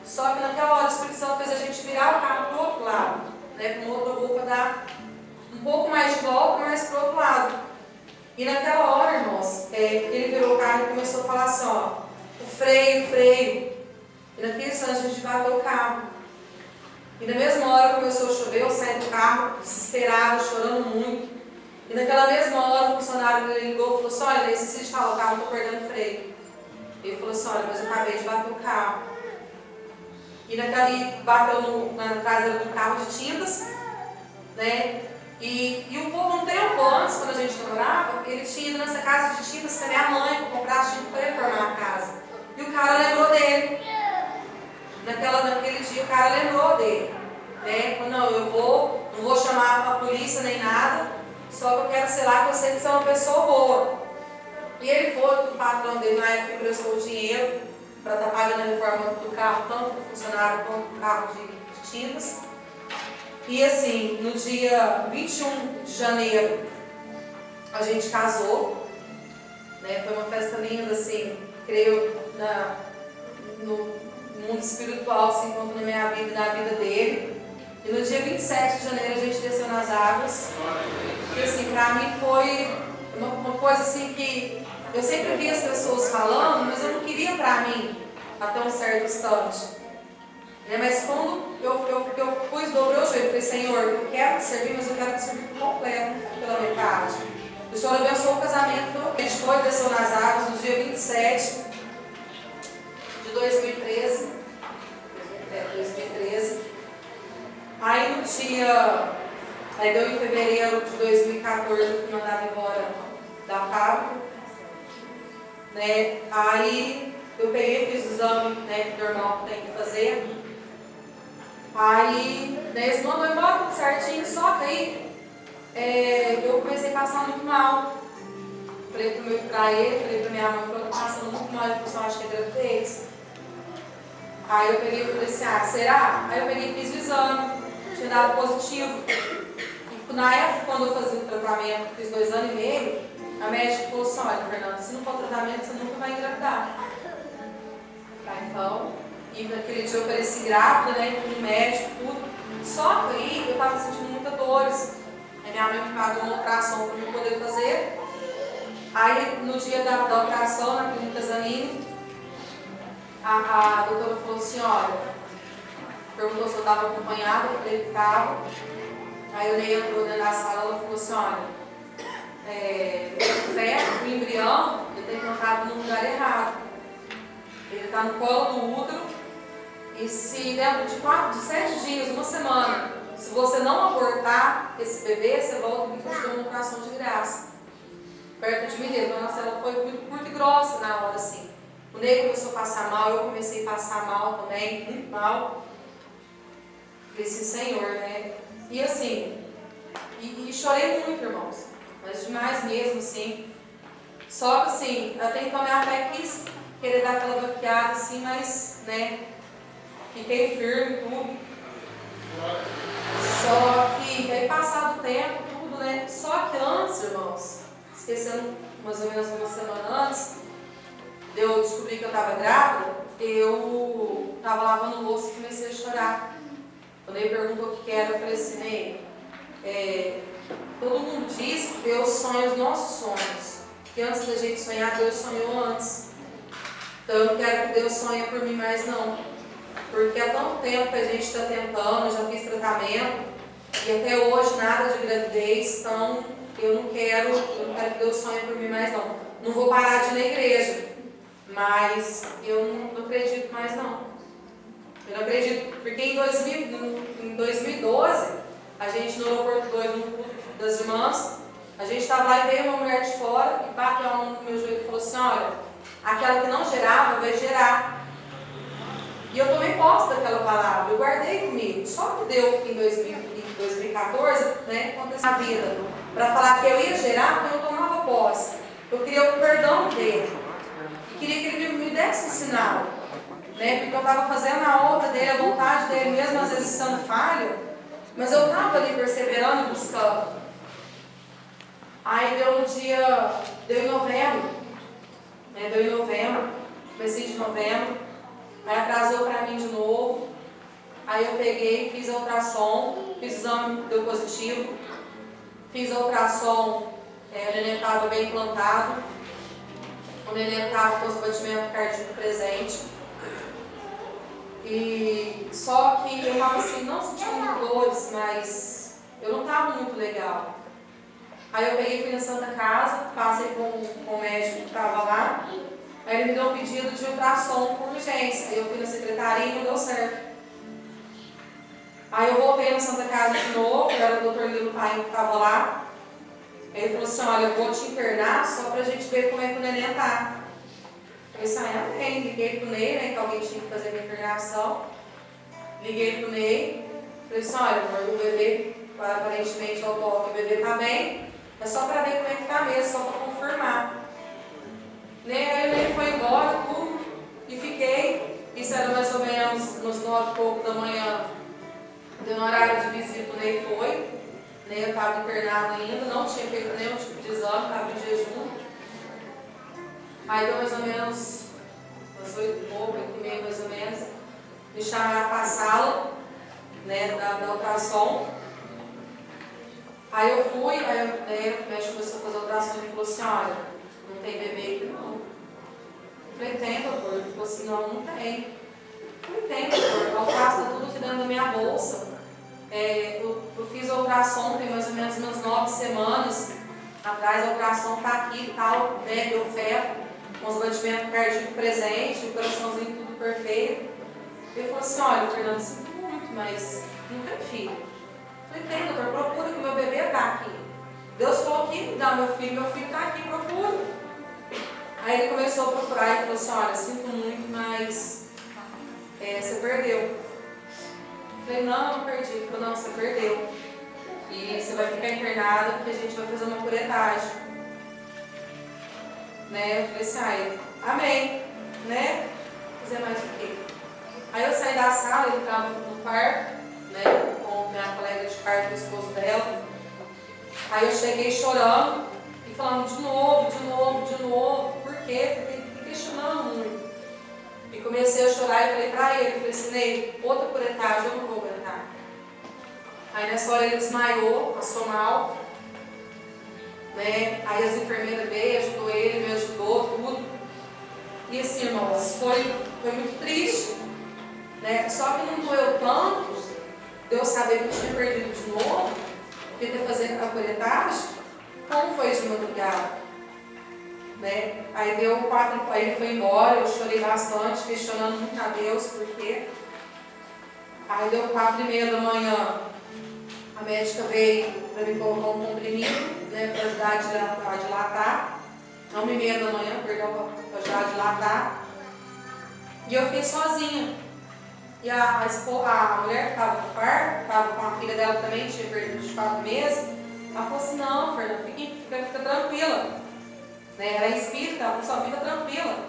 Só que naquela hora a Espírito Santo fez a gente virar o carro pro outro lado, né? Com outra rua para dar um pouco mais de volta, mas pro outro lado. E naquela hora, irmãos, ele virou o carro e começou a falar assim, ó, o freio. E naquele instante a gente bateu o carro. E na mesma hora começou a chover, eu saí do carro, desesperada, chorando muito. E naquela mesma hora o funcionário me ligou e falou assim, olha, esqueci de falar, o carro está perdendo freio. Ele falou assim, olha, mas eu acabei de bater o carro. E bateu na casa de um carro de tintas, né? E um pouco, um tempo antes, quando a gente namorava, ele tinha ido nessa casa de tintas com a minha mãe para comprar tinta para reformar a casa. E o cara lembrou dele. Naquele dia o cara lembrou dele. Né? Falou, não, não vou chamar a polícia nem nada, só que eu quero ser lá, que eu sei que você é uma pessoa boa. E ele foi, o patrão dele na época emprestou o dinheiro para estar pagando a reforma do carro, tanto do funcionário quanto do carro de tintas. E assim, no dia 21 de janeiro, a gente casou, né? Foi uma festa linda, assim, creio no mundo espiritual, assim, quanto na minha vida e na vida dele. E no dia 27 de janeiro a gente desceu nas águas. E assim, pra mim foi uma coisa assim que eu sempre via as pessoas falando, mas eu não queria pra mim até um certo instante. Né? Mas quando eu pus, dobrei o joelho, falei, Senhor, eu quero te servir, mas eu quero te servir por completo, pela metade. O Senhor abençoou o casamento, a gente foi, desceu nas águas no dia 27 de 2013. Aí no dia, aí deu em fevereiro de 2014, eu fui mandada embora da fábrica, né? Aí eu peguei, fiz o exame, né, normal que tem que fazer. Aí, né, eles mandou embora tudo certinho, só que aí eu comecei a passar muito mal. Falei pra ele, falei pra minha mãe, falei, passando mal, ele falou assim, acho que é gravidez. Aí eu peguei e falei assim, será? Aí eu peguei e fiz o exame, tinha dado positivo. E na época, quando eu fazia o tratamento, fiz 2 anos e meio, a médica falou assim, olha, Fernanda, se não for tratamento, você nunca vai engravidar. Então, e naquele dia eu apareci grávida, né, com o médico, tudo. Só que aí eu tava sentindo muitas dores. Aí minha mãe me pagou uma ultrassom para eu poder fazer. Aí no dia da ultrassom, na clínica Zanini, a doutora falou assim, olha, perguntou se eu estava acompanhada, eu falei que estava. Aí o Ney entrou dentro da sala, ela falou assim, olha, o embrião, ele está implantado no lugar errado. Ele está no colo do útero e se dentro de 7 dias, uma semana, se você não abortar esse bebê, você volta e continua uma operação de graça. Perto de mim mesmo. Nossa, ela foi muito curta e grossa na hora, assim. O Ney começou a passar mal, eu comecei a passar mal também, muito mal. Falei assim, Senhor, né? E assim, e chorei muito, irmãos. Mas demais mesmo, assim. Só que assim, até então minha fé quis querer dar aquela bloqueada, assim, mas, né? Fiquei firme, tudo. Só que, aí passado o tempo, tudo, né? Só que antes, irmãos, esquecendo mais ou menos uma semana antes, de eu descobrir que eu estava grávida, eu estava lavando louça e comecei a chorar. Quando ele perguntou o que era, eu falei assim, Ney, todo mundo diz que Deus sonha os nossos sonhos. Que antes da gente sonhar, Deus sonhou antes. Então eu não quero que Deus sonhe por mim mais não. Porque há tanto tempo que a gente está tentando, eu já fiz tratamento, e até hoje nada de gravidez, então eu não quero que Deus sonhe por mim mais não. Não vou parar de ir na igreja, mas eu não acredito mais não. Eu não acredito, porque em 2012, a gente no aeroporto 2, no culto das irmãs, a gente estava lá e veio uma mulher de fora e bateu a mão no meu joelho e falou assim, olha, aquela que não gerava vai gerar. E eu tomei posse daquela palavra, eu guardei comigo. Só que deu em 2014, né, aconteceu na vida, para falar que eu ia gerar, porque eu tomava posse. Eu queria o perdão dele. E queria que ele me desse um sinal. Né, porque eu estava fazendo a obra dele, a vontade dele, mesmo às vezes sendo falho, mas eu estava ali perseverando e buscando. Aí deu em novembro, né, comecei de novembro. Aí atrasou para mim de novo. Aí eu peguei, fiz a ultrassom, fiz o exame, deu positivo. Fiz a ultrassom, o neném estava bem implantado. O neném estava com os batimentos cardíacos presentes. E só que eu estava assim, não sentindo dores, mas eu não estava muito legal. Aí eu peguei, fui na Santa Casa, passei com o médico que estava lá. Aí ele me deu um pedido de ultrassom por urgência. Eu fui na secretaria e não deu certo. Aí eu voltei na Santa Casa de novo, era o Dr. Lilo Pai que estava lá. Aí ele falou assim, olha, eu vou te internar só pra gente ver como é que o neném tá. Eu falei assim, amém. Liguei pro Ney, né, que alguém tinha que fazer a minha internação. Liguei pro Ney. Falei assim, olha, amor, o bebê, aparentemente ao toque, o bebê tá bem. É só pra ver como é que tá mesmo, só pra confirmar. Aí ele foi embora, tudo, e fiquei. Isso era mais ou menos nos 9 e pouco da manhã. Deu no horário de visita, o Ney foi. Eu estava internado ainda, não tinha feito nenhum tipo de exame, estava em jejum. Aí deu mais ou menos umas 8 e pouco, 8 e meia mais ou menos. Me chamaram para a sala, né, da ultrassom. Aí eu fui, o médico começou a fazer a ultrassom e falou assim, olha, não tem bebê aqui não. Eu falei, tem, doutor. Ele falou assim, não tem. Eu falei, tem, doutor. A ultrassom está tudo aqui dentro da minha bolsa. Eu fiz a ultrassom tem mais ou menos umas 9 semanas atrás. A ultrassom está aqui e tal, né, deu ferro, com os batimentos cardíacos presentes, o coraçãozinho tudo perfeito. Ele falou assim, olha, Fernando, sinto muito, mas não tem filho. Eu falei, tem, doutor, procura que o meu bebê está aqui. Deus falou que me dá meu filho está aqui, procura. Aí ele começou a procurar e falou assim, olha, sinto muito, mas você perdeu. Eu falei, não perdi. Ele falou, não, você perdeu. E você vai ficar internada porque a gente vai fazer uma curetagem. Eu falei assim, amém. né? Fazer mais o quê? Aí eu saí da sala, ele estava no quarto, né? Com minha colega de quarto, o esposo dela. Aí eu cheguei chorando e falando de novo. Por quê? Porque me questionando muito. E comecei a chorar e falei pra ele, falei assim, Ney, outra curetagem eu não vou aguentar. Aí nessa hora ele desmaiou, passou mal, né? Aí as enfermeiras veio, ajudou ele, me ajudou, tudo. E assim, irmãos, foi muito triste, né? Só que não doeu tanto de eu saber que eu tinha perdido de novo, de ter fazer a curetagem, como foi de madrugada, né? Aí deu 4, aí ele foi embora, eu chorei bastante, questionando muito a Deus, por quê? Aí deu 4:30 da manhã, a médica veio para me colocar um comprimido, né, para ajudar a dilatar. 1:30 da manhã, perdão, para ajudar a dilatar. E eu fiquei sozinha. E a mulher que estava no quarto, estava com a filha dela também, tinha perdido de 4 meses. Ela falou assim, não, Fernanda, fica tranquila. Né? Ela é espírita, ela falou, fica tranquila.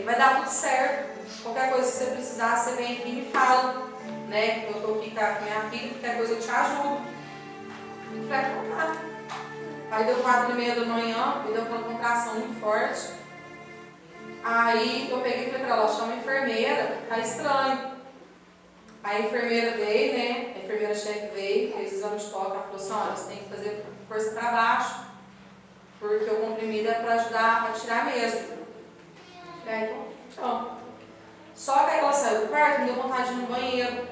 Vai dar tudo certo. Qualquer coisa que você precisar, você vem aqui e me fala. Né? Eu estou aqui com a minha filha, qualquer coisa eu te ajudo. E falei, então tá. Aí deu 4:30 da manhã, me deu aquela contração muito forte. Aí eu peguei e falei pra ela, chama a enfermeira, tá estranho. Aí a enfermeira veio, né? A enfermeira-chefe veio, fez o exame de toque, ela falou assim, olha, você tem que fazer força para baixo, porque o comprimido é para ajudar a tirar mesmo. Falei, então. Só que aí ela saiu do quarto, me deu vontade de ir no banheiro.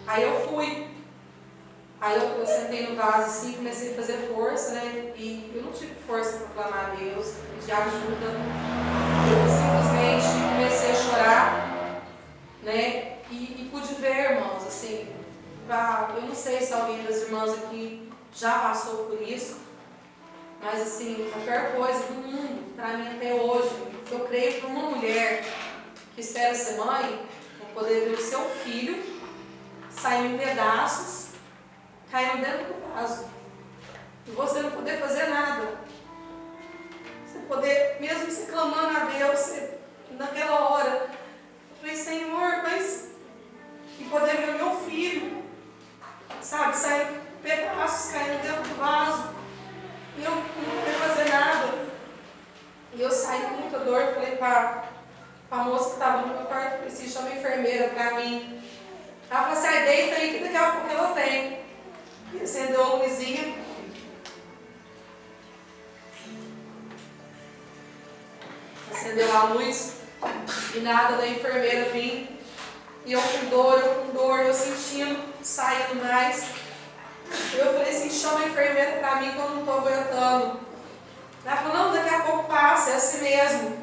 Aí eu fui. Aí eu sentei no vaso assim, comecei a fazer força, né? E eu não tive força para clamar a Deus, pedir ajuda. Eu simplesmente comecei a chorar, né? E pude ver, irmãos, assim, eu não sei se alguém das irmãs aqui já passou por isso, mas assim, a pior coisa do mundo, para mim até hoje, que eu creio que uma mulher que espera ser mãe, é poder ver o seu filho saindo em pedaços, caindo dentro do vaso, e você não poder fazer nada. Você poder, mesmo se clamando a Deus, você, naquela hora, eu falei, Senhor, mas... E poder ver o meu filho, sabe, saindo pedaços, caindo dentro do vaso, e eu não poder fazer nada. E eu saí com muita dor, falei para a moça que estava no meu quarto, falei assim, chama a enfermeira para mim. Ela falou assim, deita aí que daqui a pouco ela vem. E acendeu a luzinha. Acendeu a luz e nada da enfermeira vir. E eu com dor, eu sentindo, saindo mais. Eu falei assim, chama a enfermeira pra mim que eu não estou aguentando. Ela falou, não, daqui a pouco passa, é assim mesmo.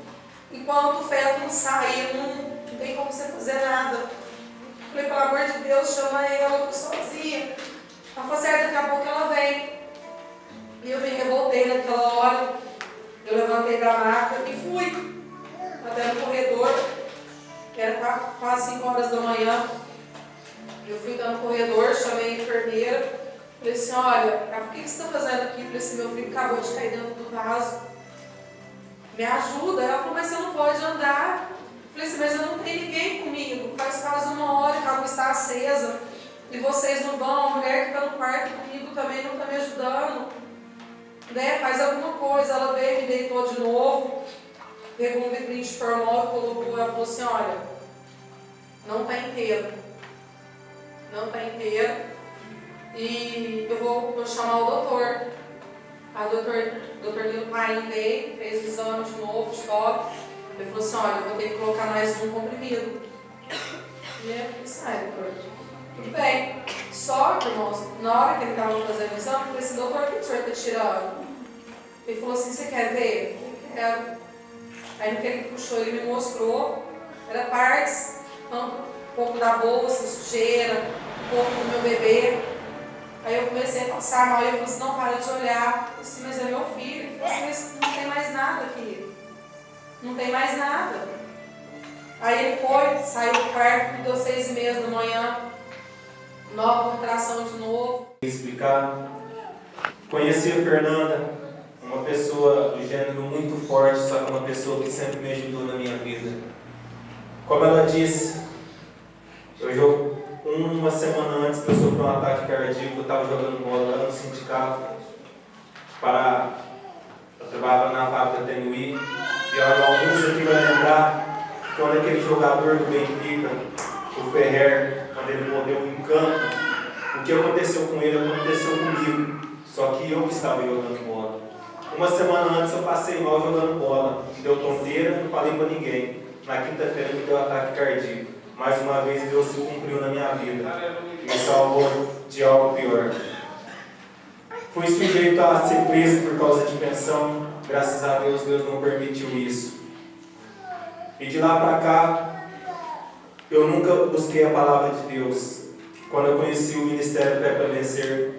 Enquanto o feto não sair, não tem como você fazer nada. Eu falei, pelo amor de Deus, chama ela, eu tô sozinha. Ela falou, certo, daqui a pouco ela vem. E eu me revoltei naquela hora. Eu levantei da maca e fui até no corredor. Era quase 5 horas da manhã. Eu fui no corredor, chamei a enfermeira. Falei assim, olha, o que você está fazendo aqui? Falei assim, meu filho acabou de cair dentro do vaso. Me ajuda. Ela falou, mas você não pode andar. Falei assim, mas eu não tenho ninguém comigo. Faz quase 1 hora que a luz está acesa. E vocês não vão. A mulher que está no quarto comigo também não está me ajudando. Né? Faz alguma coisa. Ela veio, me deitou de novo. Pegou um vidrinho de formol, colocou. Ela falou assim, olha, não está inteiro. Não está inteiro. E eu vou chamar o doutor. Aí o doutor Nilo Paim veio, fez o exame de novo, de toque. Ele falou assim, olha, eu vou ter que colocar mais um comprimido. E eu disse, doutor, tudo bem. Só que, irmãos, na hora que ele estava fazendo o exame, eu falei assim, doutor, o que o senhor está tirando? Ele falou assim, você quer ver? Eu quero. Aí no que ele puxou, ele me mostrou, era partes, um pouco da bolsa, sujeira, um pouco do meu bebê. Aí eu comecei a passar mal e ele falou assim, não, para de olhar. Eu disse, mas é meu filho. Ele falou assim, mas não tem mais nada, querido. Não tem mais nada. Aí ele foi, saiu do quarto, me deu 6:30 da manhã, nova contração de novo. Explicar. Conheci a Fernanda, uma uma pessoa do gênero muito forte, só que uma pessoa que sempre me ajudou na minha vida. Como ela disse, uma semana antes que eu sofri um ataque cardíaco, eu estava jogando bola lá no sindicato. Eu trabalhava na fábrica Tenuí, e alguns aqui vão lembrar quando aquele jogador do Benfica, o Ferrer, quando ele morreu em campo, o que aconteceu com ele aconteceu comigo, só que eu que estava jogando bola. Uma semana antes eu passei mal jogando bola, me deu tonteira, não falei para ninguém. Na quinta-feira me deu ataque cardíaco. Mais uma vez Deus se cumpriu na minha vida, me salvou de algo pior. Fui sujeito a ser preso por causa de pensão, graças a Deus, Deus não permitiu isso. E de lá para cá, eu nunca busquei a palavra de Deus. Quando eu conheci o Ministério Fé para Vencer,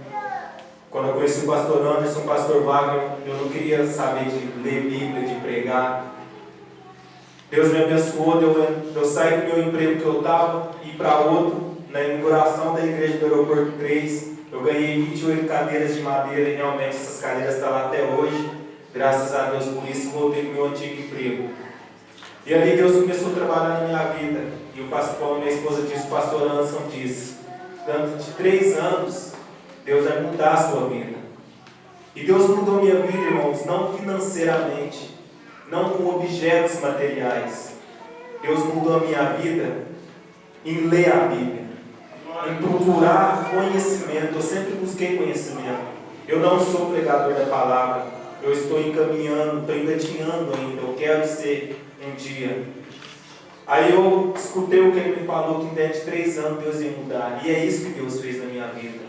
quando eu conheci o pastor Anderson, o pastor Wagner, eu não queria saber de ler Bíblia, de pregar. Deus me abençoou, eu saí do meu emprego que eu estava e para outro, na inauguração da igreja do Aeroporto 3, eu ganhei 28 cadeiras de madeira e realmente essas cadeiras estão lá até hoje. Graças a Deus por isso, voltei para o meu antigo emprego. E ali Deus começou a trabalhar na minha vida. E o pastor, minha esposa disse, o pastor Anderson disse, dentro de 3 anos, Deus vai mudar a sua vida. E Deus mudou minha vida, irmãos, não financeiramente, não com objetos materiais. Deus mudou a minha vida em ler a Bíblia, em procurar conhecimento. Eu sempre busquei conhecimento. Eu não sou pregador da palavra, eu estou encaminhando, estou engatinhando ainda, eu quero ser um dia. Aí eu escutei o que ele me falou, que dentro de 3 anos Deus ia mudar. E é isso que Deus fez na minha vida.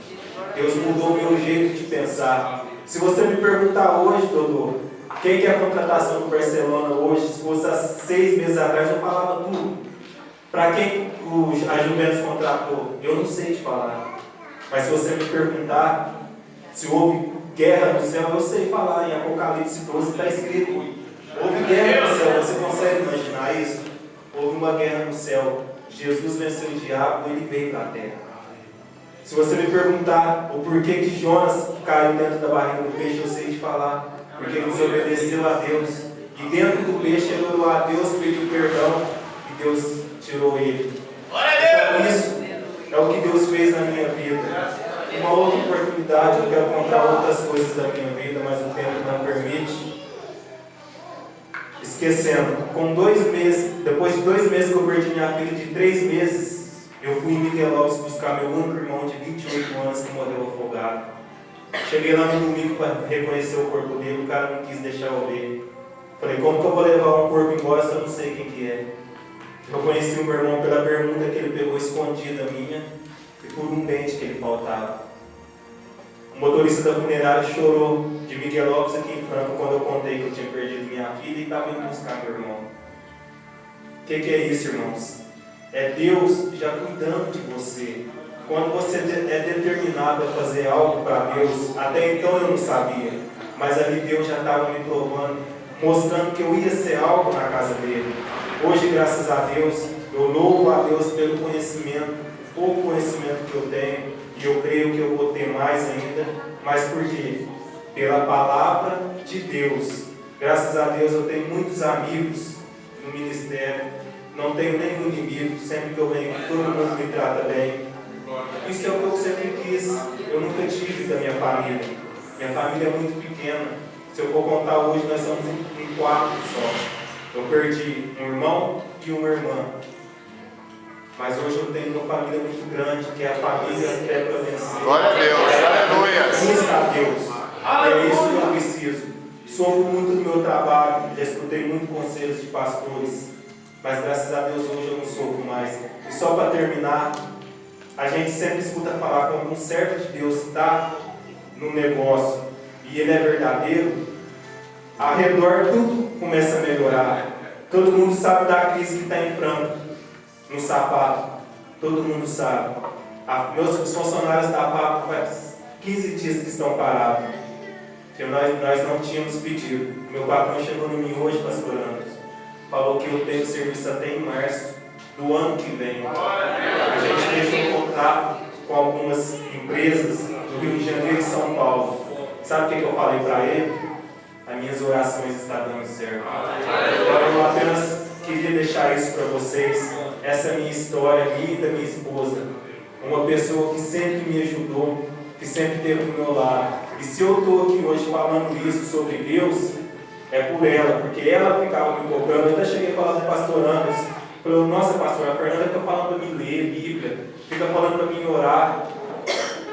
Deus mudou o meu jeito de pensar. Se você me perguntar hoje, Dodô, quem que é a contratação do Barcelona hoje, se fosse há 6 meses atrás, eu falava tudo. Para quem a Juventus contratou, eu não sei te falar. Mas se você me perguntar se houve guerra no céu, eu sei falar. Em Apocalipse 12 está escrito: houve guerra no céu. Você consegue imaginar isso? Houve uma guerra no céu. Jesus venceu o diabo e ele veio para a terra. Se você me perguntar o porquê que Jonas caiu dentro da barriga do peixe, eu sei te falar. Porque ele desobedeceu a Deus. E dentro do peixe ele orou a Deus, pediu perdão e Deus tirou ele. Então isso é o que Deus fez na minha vida. Uma outra oportunidade, eu quero contar outras coisas da minha vida, mas o tempo não permite. Esquecendo, depois de 2 meses que eu perdi minha filha, de 3 meses, eu fui em Miguelópolis buscar meu único irmão de 28 anos que morreu afogado. Cheguei lá no domingo para reconhecer o corpo dele, o cara não quis deixar eu ver. Falei, como que eu vou levar um corpo embora se eu não sei quem que é? Eu conheci o meu irmão pela bermuda que ele pegou escondida minha e por um dente que ele faltava. O motorista da funerária chorou de Miguelópolis aqui em Franca quando eu contei que eu tinha perdido minha filha e estava indo buscar meu irmão. O que é isso, irmãos? É Deus já cuidando de você. Quando você é determinado a fazer algo para Deus, até então eu não sabia, mas ali Deus já estava me provando, mostrando que eu ia ser algo na casa dele. Hoje, graças a Deus, eu louvo a Deus pelo conhecimento, o pouco conhecimento que eu tenho, e eu creio que eu vou ter mais ainda. Mas por quê? Pela palavra de Deus. Graças a Deus eu tenho muitos amigos no ministério, não tenho nenhum inimigo, sempre que eu venho todo mundo me trata bem. Isso é o que eu sempre quis, eu nunca tive da minha família. Minha família é muito pequena. Se eu for contar hoje, nós somos em 4 só. Eu perdi um irmão e uma irmã. Mas hoje eu tenho uma família muito grande, que é a família Fé para Vencer. Glória a Deus, aleluia. Busca a Deus. É isso que eu preciso. Sofro muito do meu trabalho, já escutei muitos conselhos de pastores. Mas graças a Deus hoje eu não sofro mais. E só para terminar, a gente sempre escuta falar quando um servo de Deus está no negócio e ele é verdadeiro, ao redor tudo começa a melhorar. Todo mundo sabe da crise que está em Franca, no sapato. Todo mundo sabe. Meus funcionários da fábrica faz 15 dias que estão parados. Que nós não tínhamos pedido. Meu patrão chegou no mim hoje, pastor Anderson. Falou que eu tenho serviço até em março do ano que vem. A gente fez um contato com algumas empresas do Rio de Janeiro e São Paulo. Sabe o que eu falei para ele? as minhas orações estão dando certo. Então eu apenas queria deixar isso para vocês, essa minha história, minha e da minha esposa. Uma pessoa que sempre me ajudou, que sempre esteve do meu lado. E se eu estou aqui hoje falando isso sobre Deus, é por ela, porque ela ficava me cobrando. Eu até cheguei a falar com o pastor Anderson. Falei, nossa pastor, a Fernanda fica falando para mim ler Bíblia, fica falando para mim orar.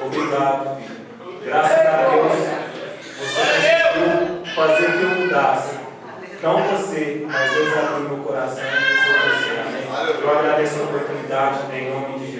Obrigado, filho. Graças a Deus, você conseguiu fazer que eu mudasse. Não você, mas Deus abriu meu coração e eu sou você. Amém? Eu agradeço a oportunidade em nome de Jesus.